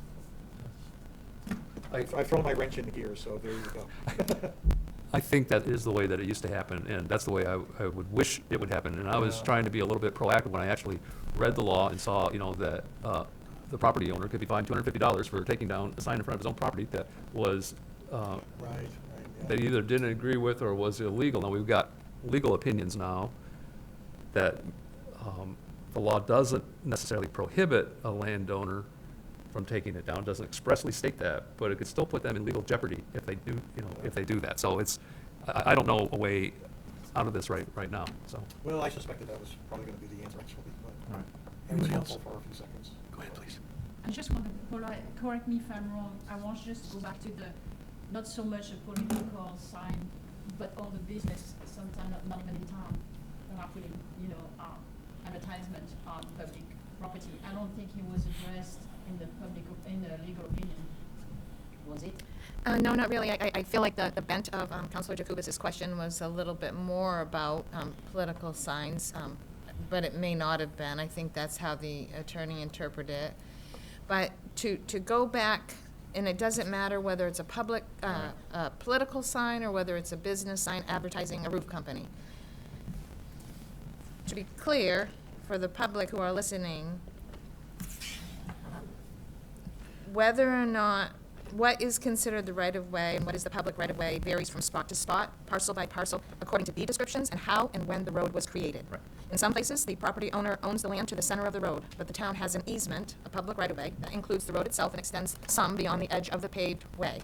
S11: I've thrown my wrench in the gear, so there you go.
S7: I think that is the way that it used to happen, and that's the way I would wish it would happen. And I was trying to be a little bit proactive when I actually read the law and saw, that the property owner could be fined $250 for taking down a sign in front of his own property that was that he either didn't agree with or was illegal. Now, we've got legal opinions now that the law doesn't necessarily prohibit a landowner from taking it down, doesn't expressly state that, but it could still put them in legal jeopardy if they do, if they do that. So I don't know a way out of this right now, so.
S11: Well, I suspected that was probably going to be the answer, actually, but
S1: All right.
S11: it was
S1: Anybody else?
S11: helpful for a few seconds.
S1: Go ahead, please.
S6: I just want to correct me if I'm wrong. I want just to go back to not so much a political sign, but all the business, sometimes not even in town, that are putting, advertisement on public property. I don't think it was addressed in the legal opinion. Was it?
S8: No, not really. I feel like the bent of Councilor Jacobus's question was a little bit more about political signs, but it may not have been. I think that's how the attorney interpreted it. But to go back, and it doesn't matter whether it's a public, political sign or whether it's a business sign advertising a roof company. To be clear, for the public who are listening, whether or not what is considered the right-of-way and what is the public right-of-way varies from spot to spot, parcel by parcel, according to deed descriptions and how and when the road was created.
S7: Right.
S8: In some places, the property owner owns the land to the center of the road, but the town has an easement, a public right-of-way, that includes the road itself and extends some beyond the edge of the paved way.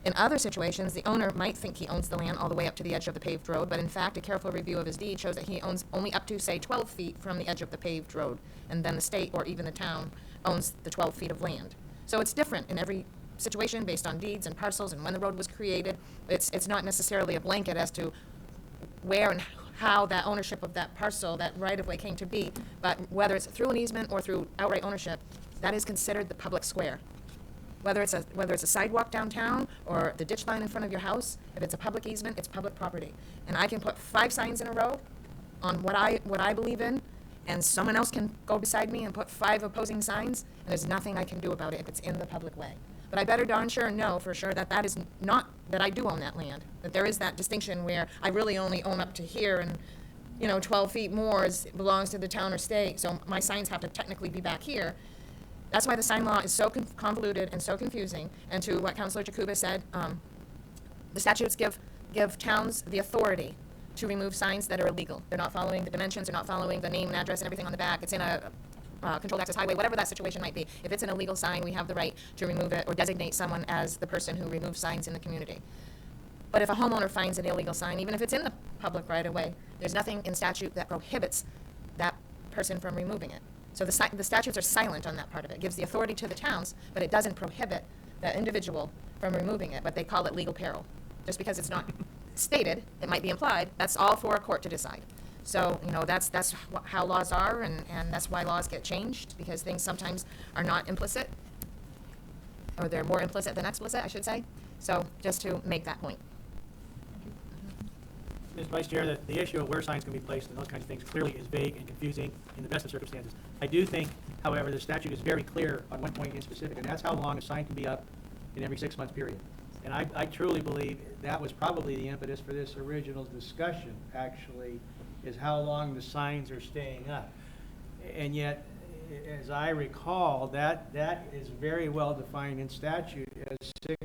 S8: In other situations, the owner might think he owns the land all the way up to the edge of the paved road, but in fact, a careful review of his deed shows that he owns only up to, say, 12 feet from the edge of the paved road, and then the state or even the town owns the 12 feet of land. So it's different in every situation based on deeds and parcels and when the road was created. It's not necessarily a blanket as to where and how that ownership of that parcel, that right-of-way came to be, but whether it's through an easement or through outright ownership, that is considered the public square. Whether it's a sidewalk downtown or the ditch line in front of your house, if it's a public easement, it's public property. And I can put 5 signs in a row on what I believe in, and someone else can go beside me and put 5 opposing signs, and there's nothing I can do about it if it's in the public way. But I better darn sure know for sure that that is not, that I do own that land, that there is that distinction where I really only own up to here, and, 12 feet more belongs to the town or state, so my signs have to technically be back here. That's why the sign law is so convoluted and so confusing, and to what Councilor Jakuba said, the statutes give towns the authority to remove signs that are illegal. They're not following the dimensions, they're not following the name and address and everything on the back. It's in a controlled access highway, whatever that situation might be. If it's an illegal sign, we have the right to remove it or designate someone as the person who removes signs in the community. But if a homeowner finds an illegal sign, even if it's in the public right of way, there's nothing in statute that prohibits that person from removing it. So the statutes are silent on that part of it. It gives the authority to the towns, but it doesn't prohibit that individual from removing it, but they call it legal peril. Just because it's not stated, it might be implied, that's all for a court to decide. So, that's how laws are, and that's why laws get changed, because things sometimes are not implicit, or they're more implicit than explicit, I should say. So, just to make that point.
S4: Ms. Vice Chair, the issue of where signs can be placed and those kinds of things clearly is vague and confusing in the best of circumstances. I do think, however, the statute is very clear on one point in specific, and that's how long a sign can be up in every 6-month period. And I truly believe that was probably the impetus for this original discussion, actually, is how long the signs are staying up. And yet, as I recall, that is very well defined in statute as 6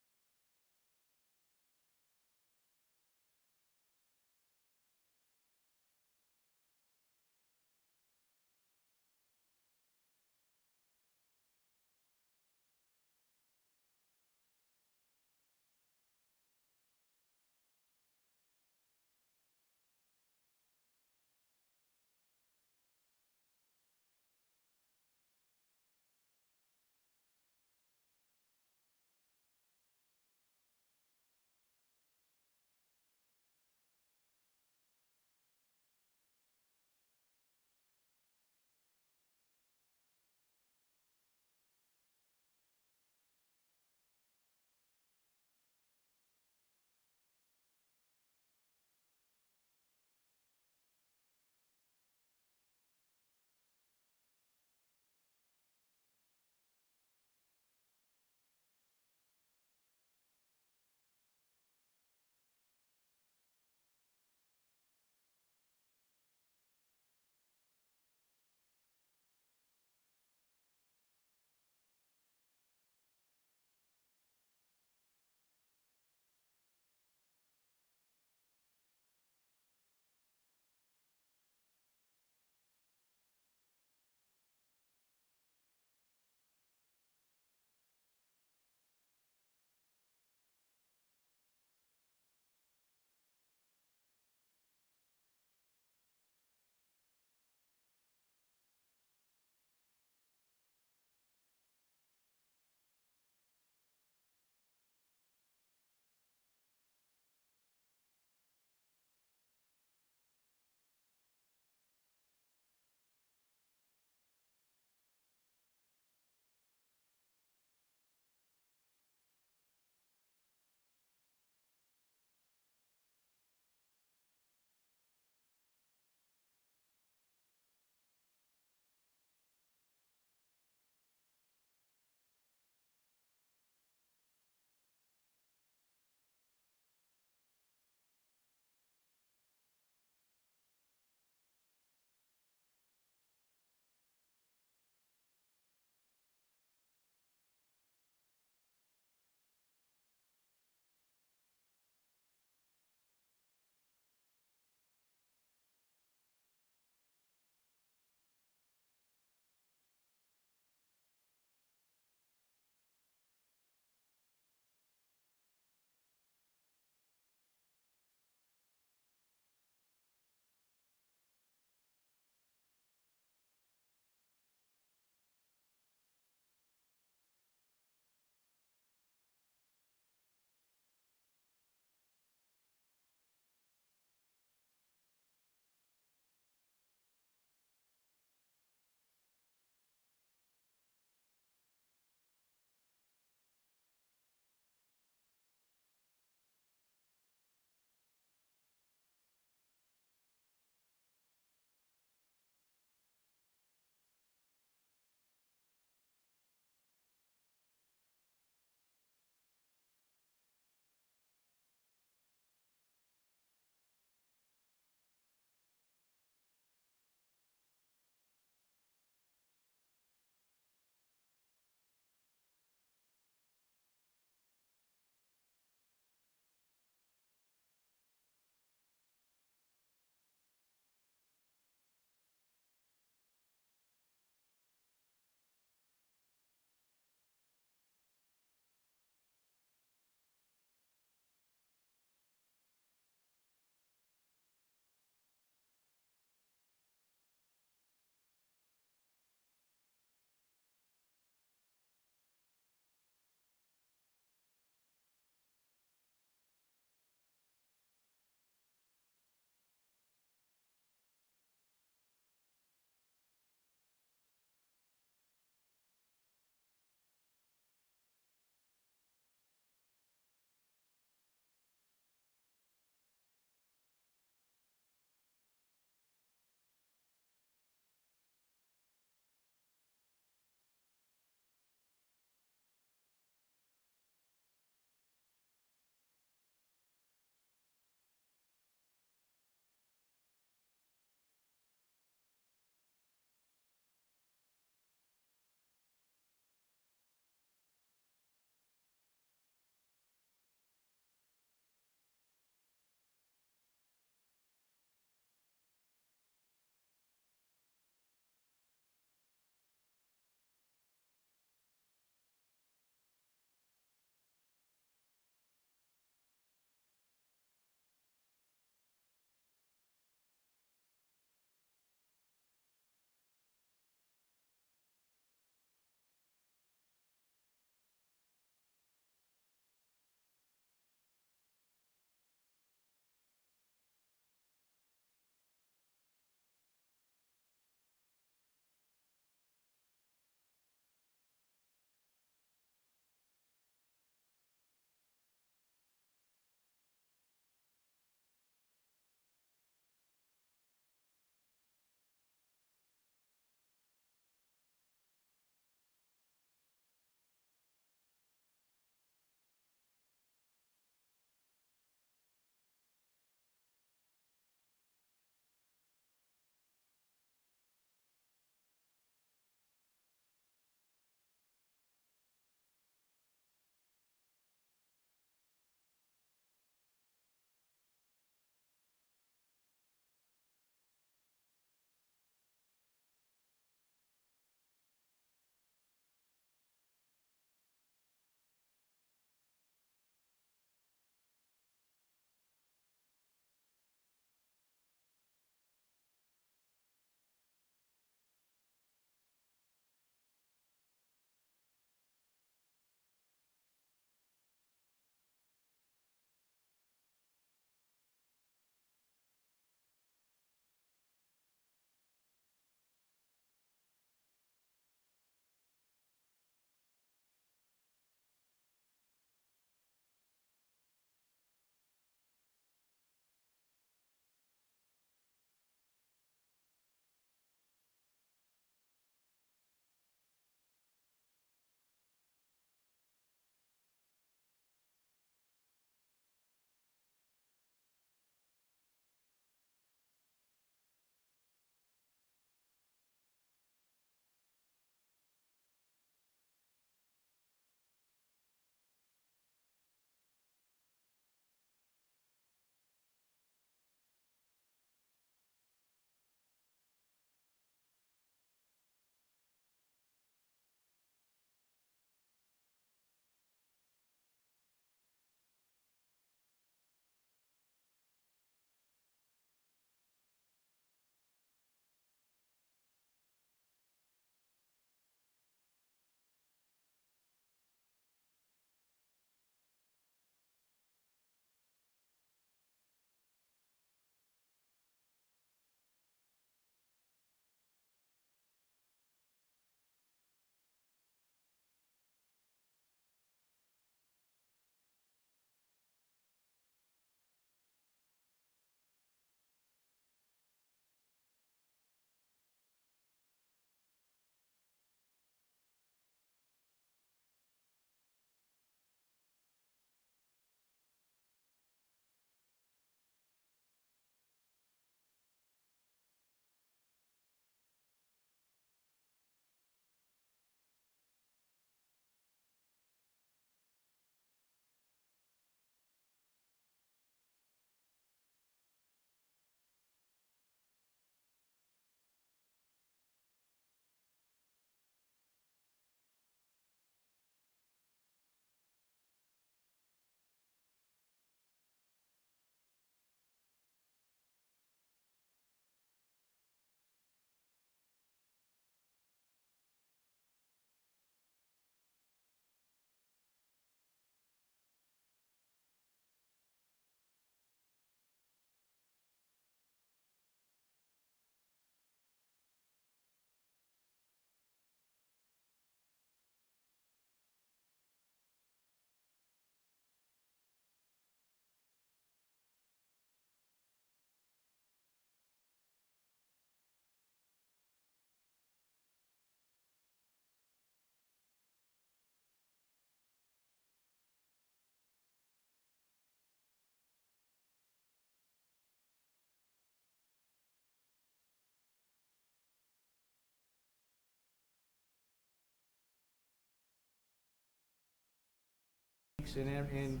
S4: weeks in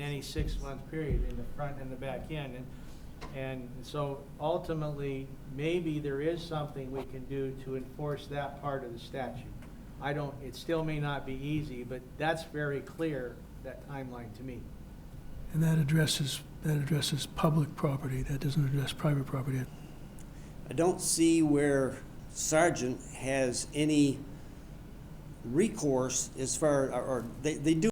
S4: any 6-month period in the front and the back end. And so ultimately, maybe there is something we can do to enforce that part of the statute. It still may not be easy, but that's very clear, that timeline to me.
S1: And that addresses public property, that doesn't address private property.
S10: I don't see where Sargent has any recourse as far, or they do.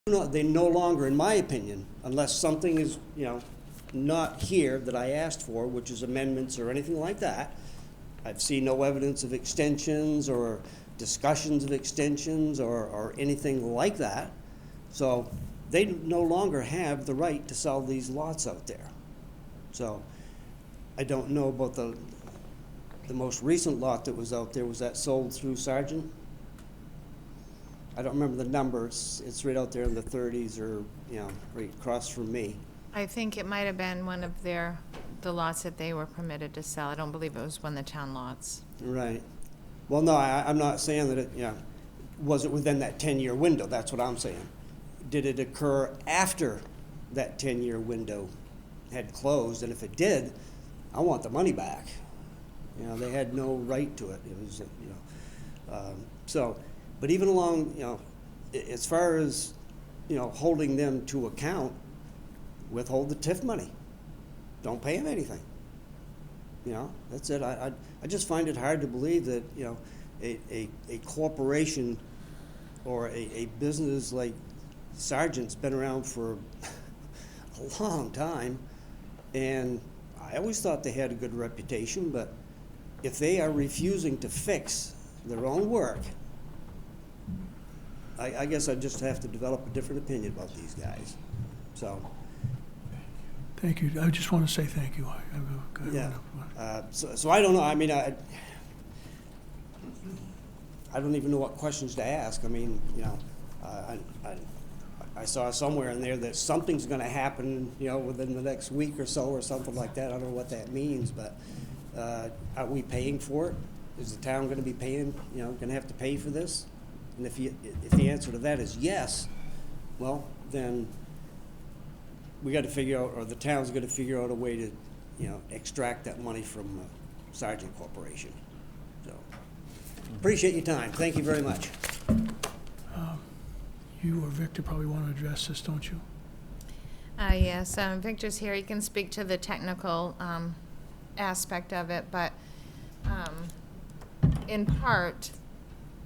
S10: They no longer, in my opinion, unless something is, not here that I asked for, which is amendments or anything like that. I've seen no evidence of extensions or discussions of extensions or anything like that. So they no longer have the right to sell these lots out there. So I don't know about the most recent lot that was out there. Was that sold through Sargent? I don't remember the number. It's right out there in the 30s or, right across from me.
S8: I think it might have been one of the lots that they were permitted to sell. I don't believe it was one of the town lots.
S10: Right. Well, no, I'm not saying that it, was it within that 10-year window? That's what I'm saying. Did it occur after that 10-year window had closed? And if it did, I want the money back. They had no right to it. It was, so, but even along, as far as, holding them to account, withhold the TIF money. Don't pay them anything. That's it. I just find it hard to believe that, a corporation or a business like Sargent's been around for a long time, and I always thought they had a good reputation, but if they are refusing to fix their own work, I guess I just have to develop a different opinion about these guys. So,
S1: Thank you. I just want to say thank you.
S10: yeah. So I don't know. I mean, I don't even know what questions to ask. I mean, I saw somewhere in there that something's going to happen, within the next week or so or something like that. I don't know what that means, but are we paying for it? Is the town going to be paying, going to have to pay for this? And if the answer to that is yes, well, then we got to figure out, or the town's got to figure out a way to, extract that money from Sargent Corporation. So, appreciate your time. Thank you very much.
S1: You or Victor probably want to address this, don't you?
S8: Yes, Victor's here. He can speak to the technical aspect of it, but in part,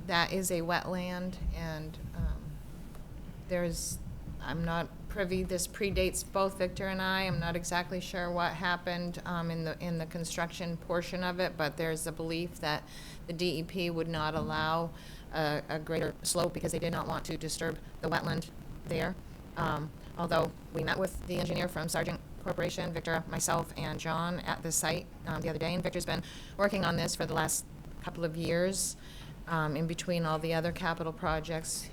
S8: that is a wetland, and I'm not privy, this predates both Victor and I. I'm not exactly sure what happened in the construction portion of it, but there's a belief that the DEP would not allow a greater slope because they did not want to disturb the wetland there. Although we met with the engineer from Sargent Corporation, Victor, myself, and John at the site the other day, and Victor's been working on this for the last couple of years in between all the other capital projects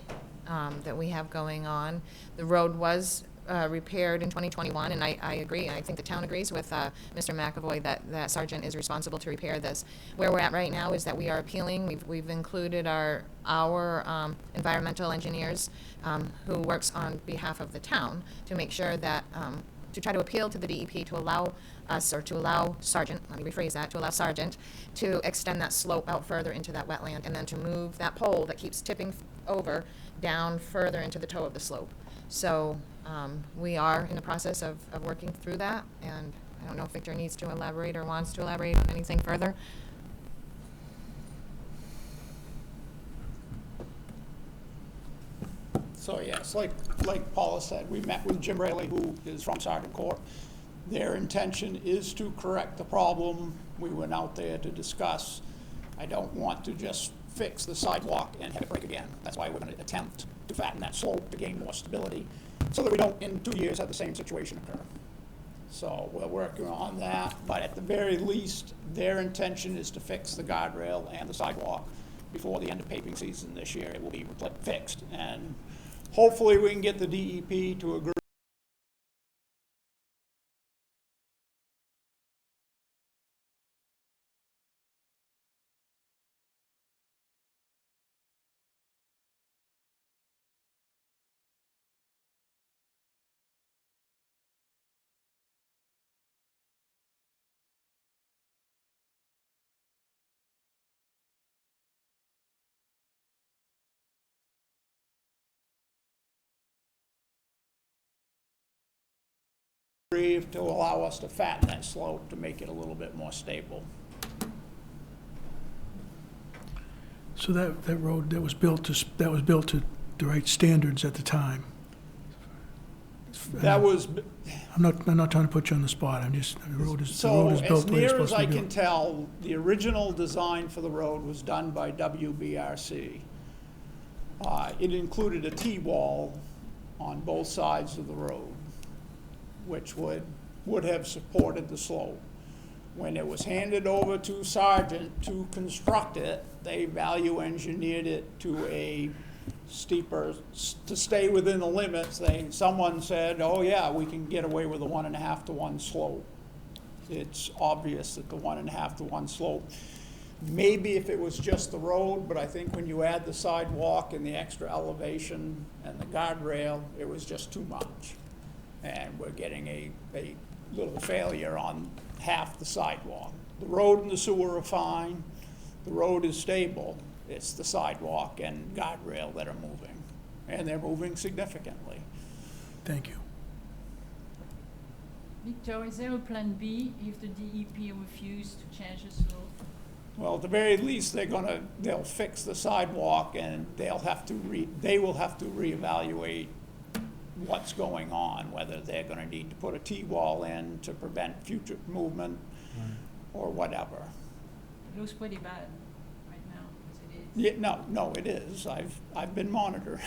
S8: that we have going on. The road was repaired in 2021, and I agree. I think the town agrees with Mr. McAvoy that Sargent is responsible to repair this. Where we're at right now is that we are appealing. We've included our environmental engineers who works on behalf of the town to make sure that to try to appeal to the DEP to allow us, or to allow Sargent, let me rephrase that, to allow Sargent to extend that slope out further into that wetland, and then to move that pole that keeps tipping over down further into the toe of the slope. So we are in the process of working through that, and I don't know if Victor needs to elaborate or wants to elaborate on anything further.
S12: So yes, like Paula said, we met with Jim Raley, who is from Sargent Corp. Their intention is to correct the problem. We went out there to discuss. I don't want to just fix the sidewalk and have it break again. That's why we're going to attempt to fatten that slope to gain more stability, so that we don't, in 2 years, have the same situation occur. So we're working on that, but at the very least, their intention is to fix the guardrail and the sidewalk before the end of paving season this year. It will be fixed, and hopefully we can get the DEP to agree. To allow us to fatten that slope to make it a little bit more stable.
S1: So that road that was built to the right standards at the time.
S12: That was.
S1: I'm not trying to put you on the spot. I'm just, the road is
S12: So
S1: built
S12: as
S1: the way it's
S12: near as
S1: supposed to
S12: I
S1: be
S12: can
S1: built.
S12: tell, the original design for the road was done by WBRC. It included a T-wall on both sides of the road, which would have supported the slope. When it was handed over to Sargent to construct it, they value engineered it to a steeper, to stay within the limits. Someone said, oh yeah, we can get away with a 1.5 to 1 slope. It's obvious that the 1.5 to 1 slope, maybe if it was just the road, but I think when you add the sidewalk and the extra elevation and the guardrail, it was just too much. And we're getting a little failure on half the sidewalk. The road and the sewer are fine. The road is stable. It's the sidewalk and guardrail that are moving. and they're moving significantly.
S1: Thank you.
S6: Victor, is there a plan B if the DEP refuse to change the slope?
S12: Well, at the very least, they'll fix the sidewalk, and they will have to reevaluate what's going on, whether they're gonna need to put a T-wall in to prevent future movement or whatever.
S6: It looks pretty bad right now, as it is.
S12: Yeah, no, it is. I've been monitoring.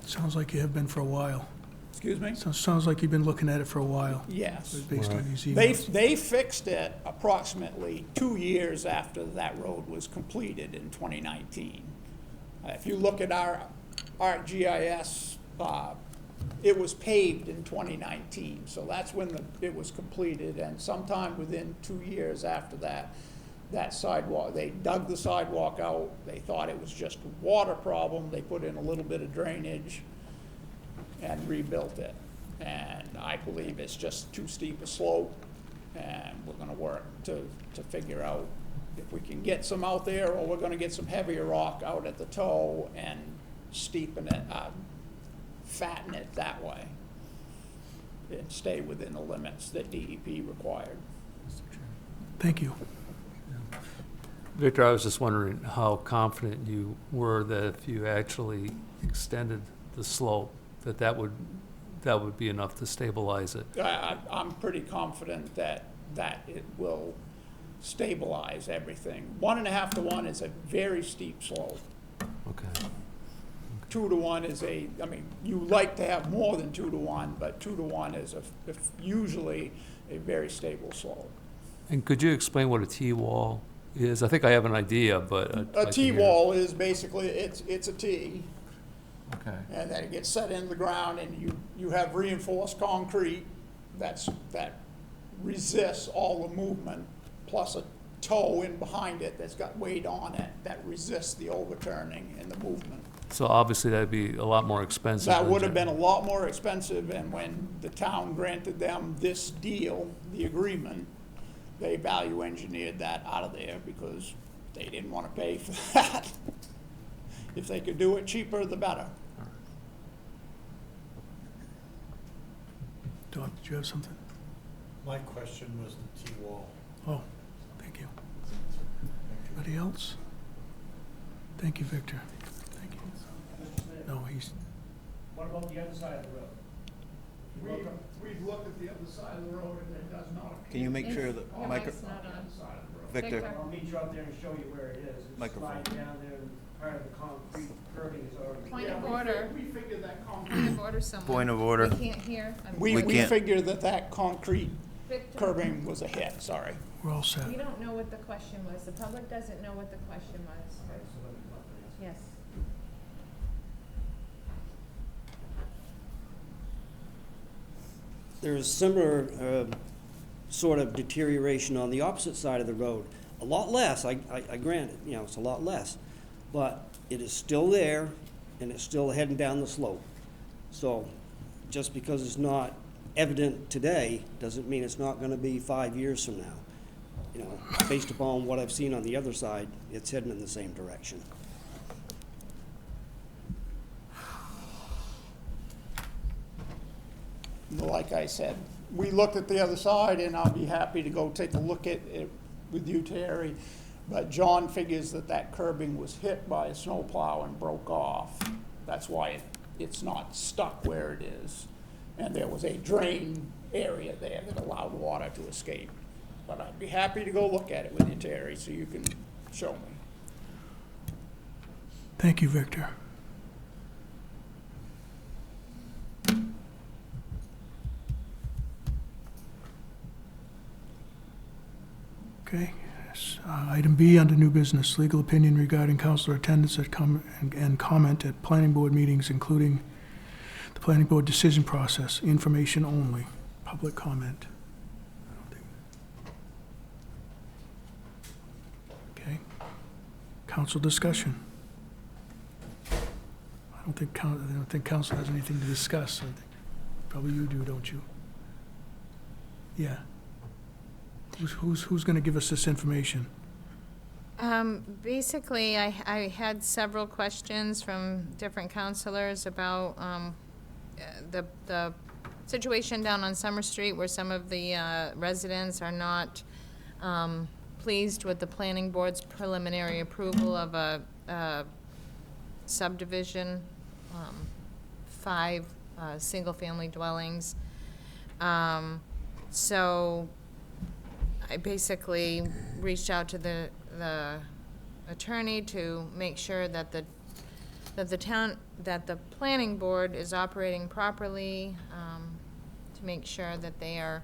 S1: Sounds like you have been for a while.
S12: Excuse me?
S1: Sounds like you've been looking at it for a while,
S12: Yes.
S1: based on these
S12: They
S1: emails.
S12: fixed it approximately 2 years after that road was completed in 2019. If you look at our GIS, it was paved in 2019, so that's when it was completed, and sometime within 2 years after that, that sidewalk, they dug the sidewalk out, they thought it was just a water problem, they put in a little bit of drainage and rebuilt it. And I believe it's just too steep a slope, and we're gonna work to figure out if we can get some out there, or we're gonna get some heavier rock out at the toe and steepen it, fatten it that way, and stay within the limits that DEP required.
S1: Thank you.
S7: Victor, I was just wondering how confident you were that if you actually extended the slope, that would be enough to stabilize it.
S12: I'm pretty confident that it will stabilize everything. 1.5 to 1 is a very steep slope.
S7: Okay.
S12: 2 to 1 is you like to have more than 2 to 1, but 2 to 1 is usually a very stable slope.
S7: And could you explain what a T-wall is? I think I have an idea, but I'd like
S12: A
S7: to hear.
S12: T-wall is basically, it's a T,
S7: Okay.
S12: and then it gets set into the ground, and you have reinforced concrete that resists all the movement, plus a toe in behind it that's got weight on it that resists the overturning and the movement.
S7: So obviously that'd be a lot more expensive.
S12: That
S7: than
S12: would have
S7: ju-
S12: been a lot more expensive, and when the town granted them this deal, the agreement, they value engineered that out of there because they didn't want to pay for that. If they could do it cheaper, the better.
S1: Doc, did you have something?
S11: My question was the T-wall.
S1: Oh, thank you. Anybody else? Thank you, Victor. Thank you. No, he's,
S4: What about the other side of the road?
S12: We've looked at the other side of the road, and it does not appear.
S2: Can you make sure that,
S3: Your mic's not on.
S2: Victor,
S3: Victor.
S4: I'll meet you out there and show you where it is. It's
S2: Microphone.
S4: lying down there, and part of the concrete curbing is already.
S3: Point of order.
S12: We figured that
S3: Point
S12: concrete,
S3: of order, someone.
S2: Point of order.
S3: We can't hear.
S12: we
S2: can't-
S12: figured that concrete
S3: Victor,
S12: curbing was a hit, sorry.
S1: we're all set.
S3: we don't know what the question was. The public doesn't know what the question was. Yes.
S10: There's similar sort of deterioration on the opposite side of the road. A lot less, I grant it, it's a lot less, but it is still there, and it's still heading down the slope. So just because it's not evident today, doesn't mean it's not gonna be 5 years from now. Based upon what I've seen on the other side, it's heading in the same direction.
S12: Like I said, we looked at the other side, and I'll be happy to go take a look at it with you, Terry. But John figures that curbing was hit by a snowplow and broke off. That's why it's not stuck where it is. And there was a drain area there that allowed water to escape. But I'd be happy to go look at it with you, Terry, so you can show me.
S1: Thank you, Victor. Okay, yes, item B under new business, legal opinion regarding counselor attendance and comment at planning board meetings, including the planning board decision process, information only, public comment. Okay, council discussion. I don't think council has anything to discuss. I think probably you do, don't you? Yeah. Who's going to give us this information?
S8: Basically, I had several questions from different counselors about the situation down on Summer Street where some of the residents are not pleased with the planning board's preliminary approval of a subdivision, 5 single-family dwellings. So I basically reached out to the attorney to make sure that the planning board is operating properly, to make sure that they're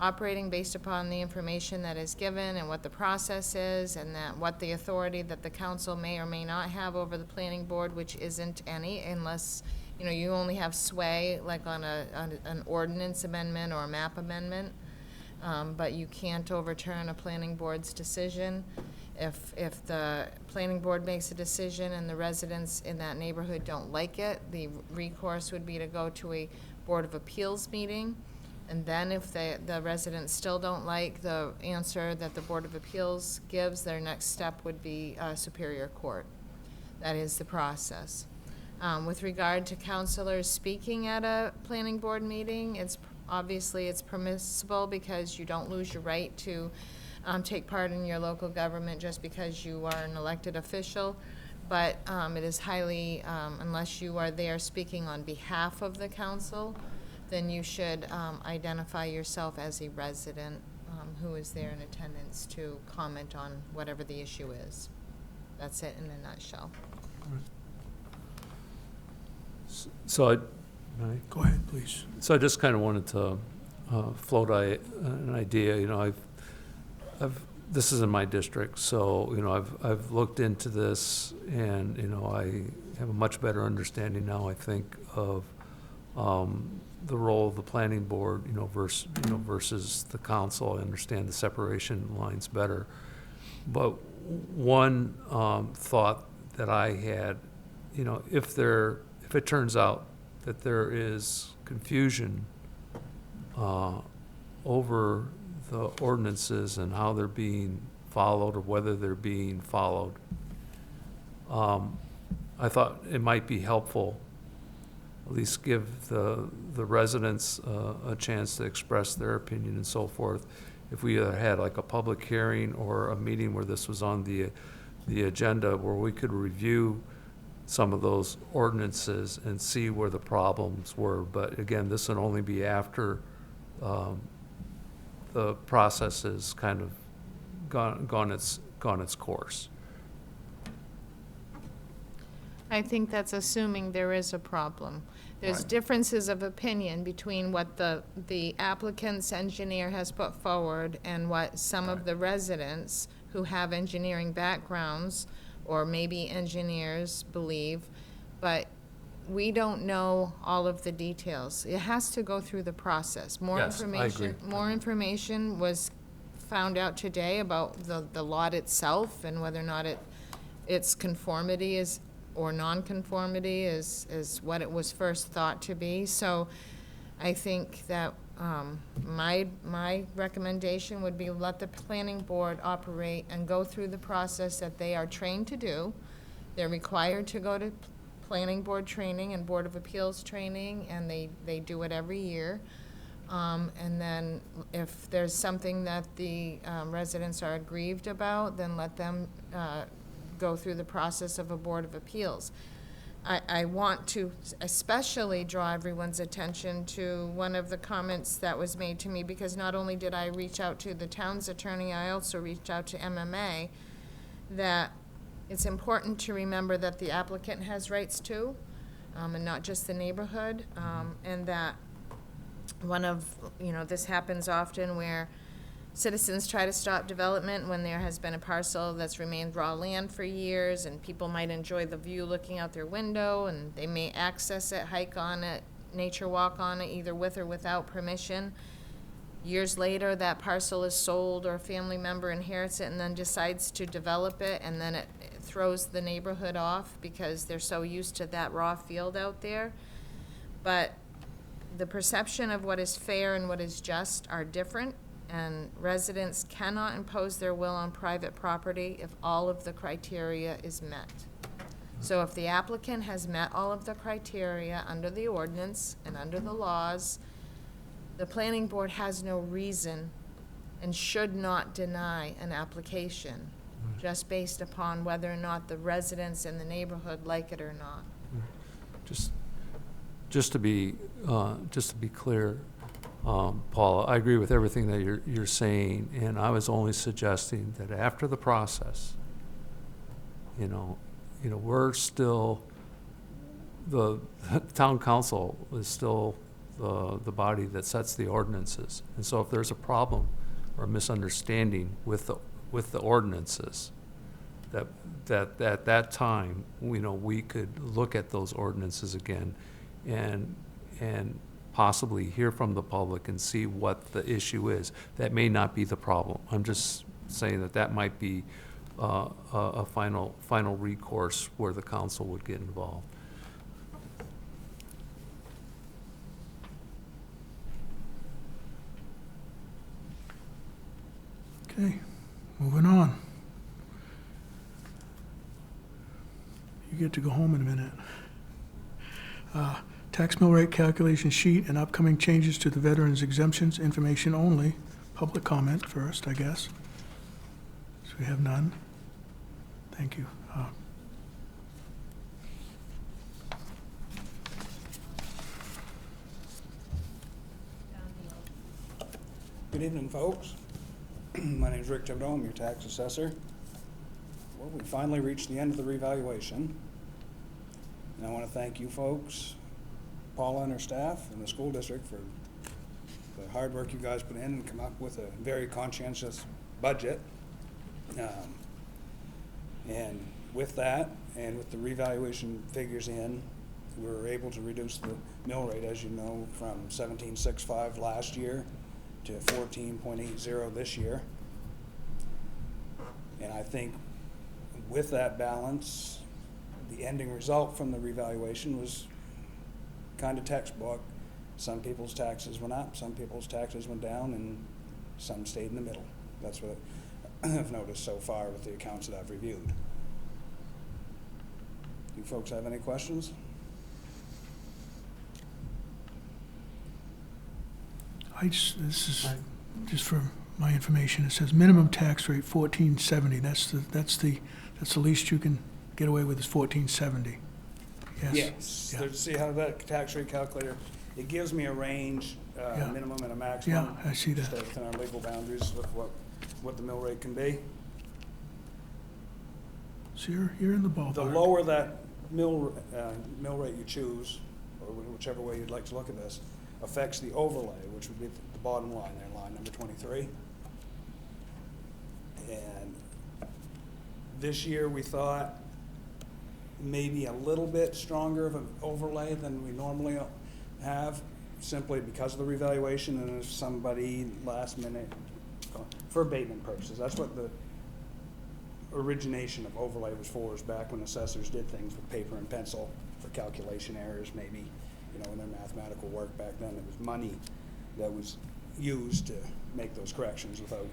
S8: operating based upon the information that is given and what the process is, and that what the authority that the council may or may not have over the planning board, which isn't any, unless, you know, you only have sway like on an ordinance amendment or a map amendment. But you can't overturn a planning board's decision. If the planning board makes a decision and the residents in that neighborhood don't like it, the recourse would be to go to a Board of Appeals meeting. And then if the residents still don't like the answer that the Board of Appeals gives, their next step would be Superior Court. That is the process. With regard to counselors speaking at a planning board meeting, obviously it's permissible because you don't lose your right to take part in your local government just because you are an elected official. But it is highly, unless you are there speaking on behalf of the council, then you should identify yourself as a resident who is there in attendance to comment on whatever the issue is. That's it in a nutshell.
S7: So
S1: Go ahead, please.
S7: So I just kind of wanted to float an idea. You know, this is in my district, so you know I've looked into this, and you know I have a much better understanding now, I think, of the role of the planning board, you know, versus the council. I understand the separation lines better. But one thought that I had, you know, if it turns out that there is confusion over the ordinances and how they're being followed or whether they're being followed, I thought it might be helpful, at least give the residents a chance to express their opinion and so forth. If we either had like a public hearing or a meeting where this was on the agenda, where we could review some of those ordinances and see where the problems were. But again, this would only be after the process has kind of gone its course.
S8: I think that's assuming there is a problem. There's
S7: Right.
S8: differences of opinion between what the applicant's engineer has put forward and what some of the residents who have engineering backgrounds or maybe engineers believe, but we don't know all of the details. It has to go through the process.
S7: Yes, I agree.
S8: More information was found out today about the lot itself and whether or not its conformity is or non-conformity is what it was first thought to be. So I think that my recommendation would be let the planning board operate and go through the process that they are trained to do. They're required to go to planning board training and Board of Appeals training, and they do it every year. And then if there's something that the residents are aggrieved about, then let them go through the process of a Board of Appeals. I want to especially draw everyone's attention to one of the comments that was made to me, because not only did I reach out to the town's attorney, I also reached out to MMA, that it's important to remember that the applicant has rights too, and not just the neighborhood, and that this happens often where citizens try to stop development when there has been a parcel that's remained raw land for years, and people might enjoy the view looking out their window, and they may access it, hike on it, nature walk on it, either with or without permission. Years later, that parcel is sold or a family member inherits it and then decides to develop it, and then it throws the neighborhood off because they're so used to that raw field out there. But the perception of what is fair and what is just are different, And residents cannot impose their will on private property if all of the criteria is met. So if the applicant has met all of the criteria under the ordinance and under the laws, the planning board has no reason and should not deny an application just based upon whether or not the residents in the neighborhood like it or not.
S7: Just to be clear, Paula, I agree with everything that you're saying, and I was only suggesting that after the process, we're still, the town council is still the body that sets the ordinances. And so if there's a problem or misunderstanding with the ordinances, that at that time, we could look at those ordinances again and possibly hear from the public and see what the issue is. That may not be the problem. I'm just saying that might be a final recourse where the council would get involved.
S1: Okay, moving on. You get to go home in a minute. Tax mill rate calculation sheet and upcoming changes to the veterans exemptions, information only. Public comment first, I guess. So we have none. Thank you.
S13: Good evening, folks. My name's Rick Thibodeau, I'm your tax assessor. Well, we finally reached the end of the revaluation. And I want to thank you folks, Paula and her staff, and the school district for the hard work you guys put in and come up with a very conscientious budget. And with that, and with the revaluation figures in, we were able to reduce the mill rate, as you know, from 17.65 last year to 14.80 this year. And I think with that balance, the ending result from the revaluation was kind of textbook. Some people's taxes went up, some people's taxes went down, and some stayed in the middle. That's what I've noticed so far with the accounts that I've reviewed. Do you folks have any questions?
S1: This is just for my information. It says minimum tax rate $14.70. That's the least you can get away with is $14.70. Yes.
S13: Yes.
S1: Yeah.
S13: See how that tax rate calculator, it gives me a range,
S1: Yeah.
S13: minimum and a maximum.
S1: Yeah, I see that.
S13: Stay within our legal boundaries with what the mill rate can be.
S1: So you're in the ballpark.
S13: The lower that mill rate you choose, or whichever way you'd like to look at this, affects the overlay, which would be the bottom line there, line number 23. And this year we thought maybe a little bit stronger of an overlay than we normally have, simply because of the revaluation, and if somebody last minute, for abatement purposes, that's what the origination of overlay was for, is back when assessors did things with paper and pencil for calculation errors, maybe, in their mathematical work back then. It was money that was used to make those corrections without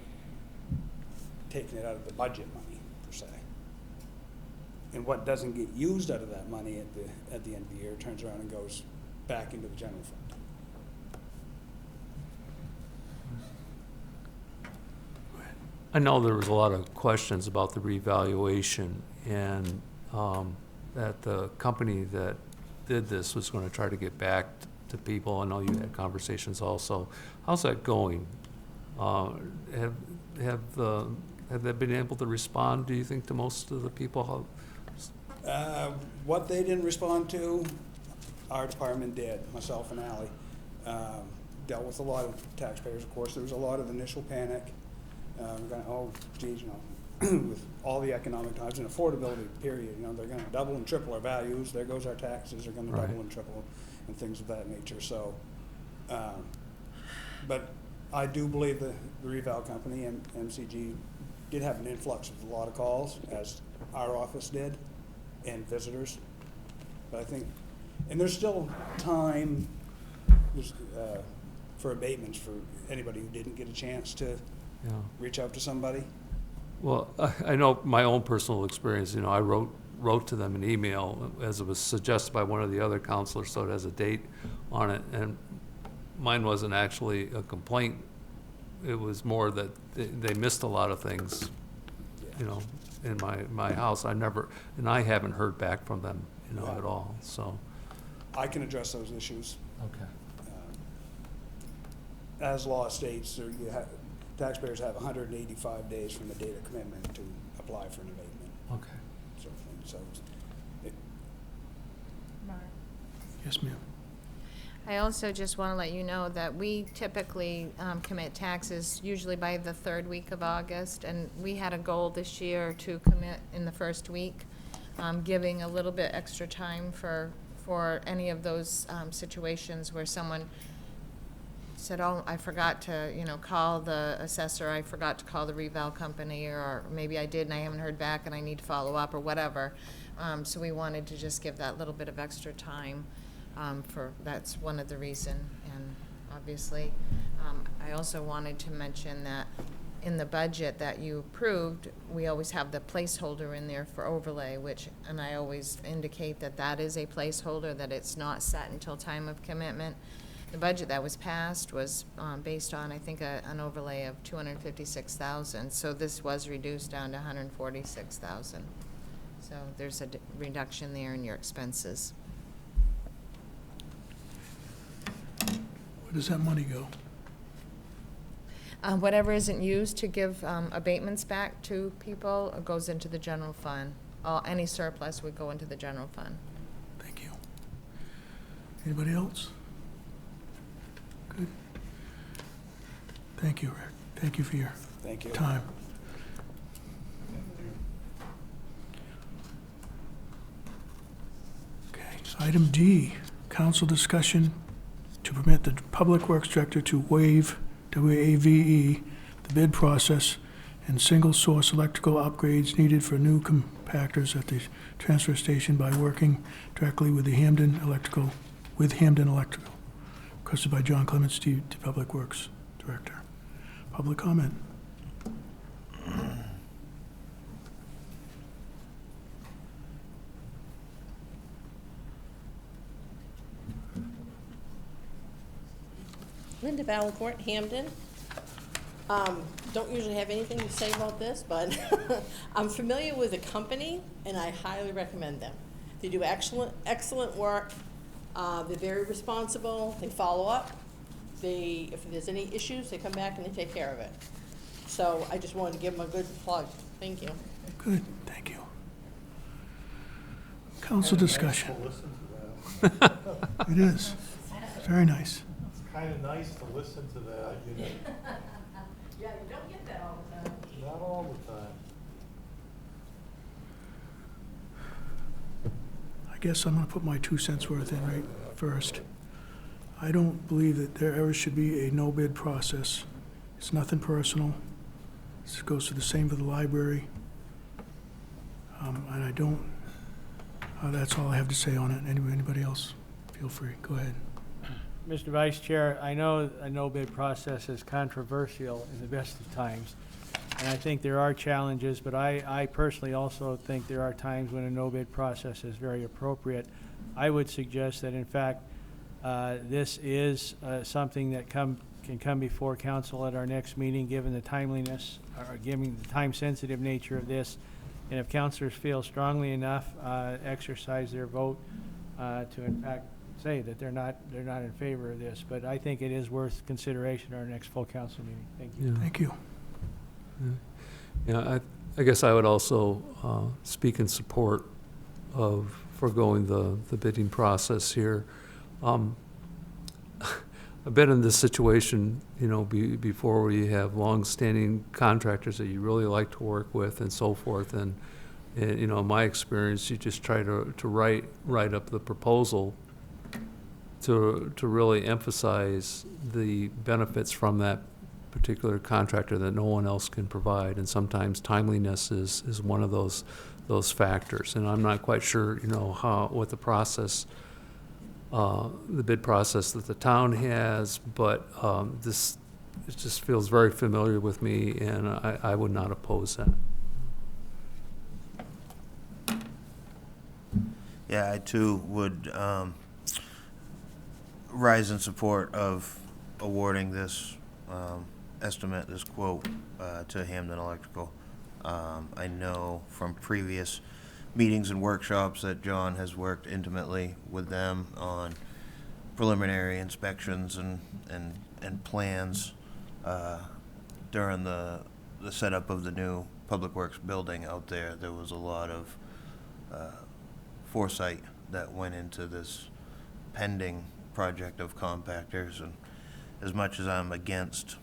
S13: taking it out of the budget money, per se. And what doesn't get used out of that money at the end of the year turns around and goes back into the general fund.
S7: I know there was a lot of questions about the revaluation, and that the company that did this was going to try to get back to people. I know you had conversations also. How's that going? Have they been able to respond, do you think, to most of the people?
S13: What they didn't respond to, our department did, myself and Ally. Dealt with a lot of taxpayers, of course. There was a lot of initial panic. Going, oh, geez, with all the economic times and affordability period, they're going to double and triple our values. There goes our taxes. They're going to double and triple, and things of that nature. So, but I do believe the reval company and MCG did have an influx of a lot of calls, as our office did, and visitors. But I think, and there's still time. There's for abatements for anybody who didn't get a chance to
S7: Yeah.
S13: reach out to somebody?
S7: Well, I know my own personal experience, I wrote to them an email, as it was suggested by one of the other counselors, so it has a date on it, and mine wasn't actually a complaint. It was more that they missed a lot of things, in my house. I haven't heard back from them, at all, so.
S13: I can address those issues.
S7: Okay.
S13: As law states, taxpayers have 185 days from the date of commitment to apply for an abatement.
S7: Okay.
S13: So
S6: Mark.
S1: Yes, ma'am.
S8: I also just want to let you know that we typically commit taxes usually by the third week of August, and we had a goal this year to commit in the first week, giving a little bit extra time for any of those situations where someone said, oh, I forgot to, call the assessor, I forgot to call the reval company, or maybe I did and I haven't heard back and I need to follow up, or whatever. So we wanted to just give that little bit of extra time. That's one of the reason, and obviously, I also wanted to mention that in the budget that you approved, we always have the placeholder in there for overlay, and I always indicate that that is a placeholder, that it's not set until time of commitment. The budget that was passed was based on, I think, an overlay of $256,000, so this was reduced down to $146,000. So there's a reduction there in your expenses.
S1: Where does that money go?
S8: Whatever isn't used to give abatements back to people goes into the general fund. Any surplus would go into the general fund.
S1: Thank you. Anybody else? Good. Thank you, Rick. Thank you for your time. Okay, so item D, council discussion to permit the Public Works Director to waive WAVE, the bid process, and single-source electrical upgrades needed for new compactors at the transfer station by working directly with the Hamden Electrical, requested by John Clements, the Public Works Director. Public comment.
S5: Linda Valancourt, Hamden. Don't usually have anything to say about this, but I'm familiar with the company, and I highly recommend them. They do excellent work. They're very responsible. They follow up. If there's any issues, they come back and they take care of it. So I just wanted to give them a good plug. Thank you.
S1: Good, thank you. Council discussion. It is. Very nice.
S11: It's kind of nice to listen to that,
S5: Yeah, you don't get that all the time.
S11: Not all the time.
S1: I guess I'm going to put my 2 cents worth in right first. I don't believe that there ever should be a no-bid process. It's nothing personal. This goes to the same for the library. And I don't, that's all I have to say on it. Anybody else, feel free. Go ahead.
S14: Mr. Vice Chair, I know a no-bid process is controversial in the best of times, and I think there are challenges, but I personally also think there are times when a no-bid process is very appropriate. I would suggest that, in fact, this is something that can come before council at our next meeting, given the timeliness, or given the time-sensitive nature of this. And if councilors feel strongly enough, exercise their vote to, in fact, say that they're not in favor of this. But I think it is worth consideration at our next full council meeting. Thank you.
S7: Yeah.
S1: Thank you.
S7: Yeah, I guess I would also speak in support of foregoing the bidding process here. I've been in this situation, before, where you have long-standing contractors that you really like to work with and so forth. And in my experience, you just try to write up the proposal to really emphasize the benefits from that particular contractor that no one else can provide. And sometimes timeliness is one of those factors. And I'm not quite sure, what the process the bid process that the town has, but this, it just feels very familiar with me, and I would not oppose that.
S2: Yeah, I too would rise in support of awarding this estimate, this quote, to Hamden Electrical. I know from previous meetings and workshops that John has worked intimately with them on preliminary inspections and plans during the setup of the new Public Works building out there. There was a lot of foresight that went into this pending project of compactors, and as much as I'm against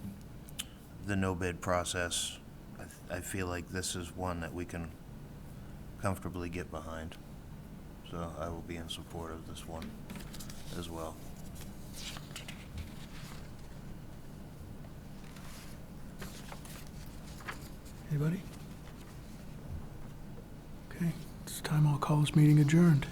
S2: the no bid process, I feel like this is one that we can comfortably get behind. So I will be in support of this one as well.
S1: Anybody? Okay, it's time I'll call this meeting adjourned.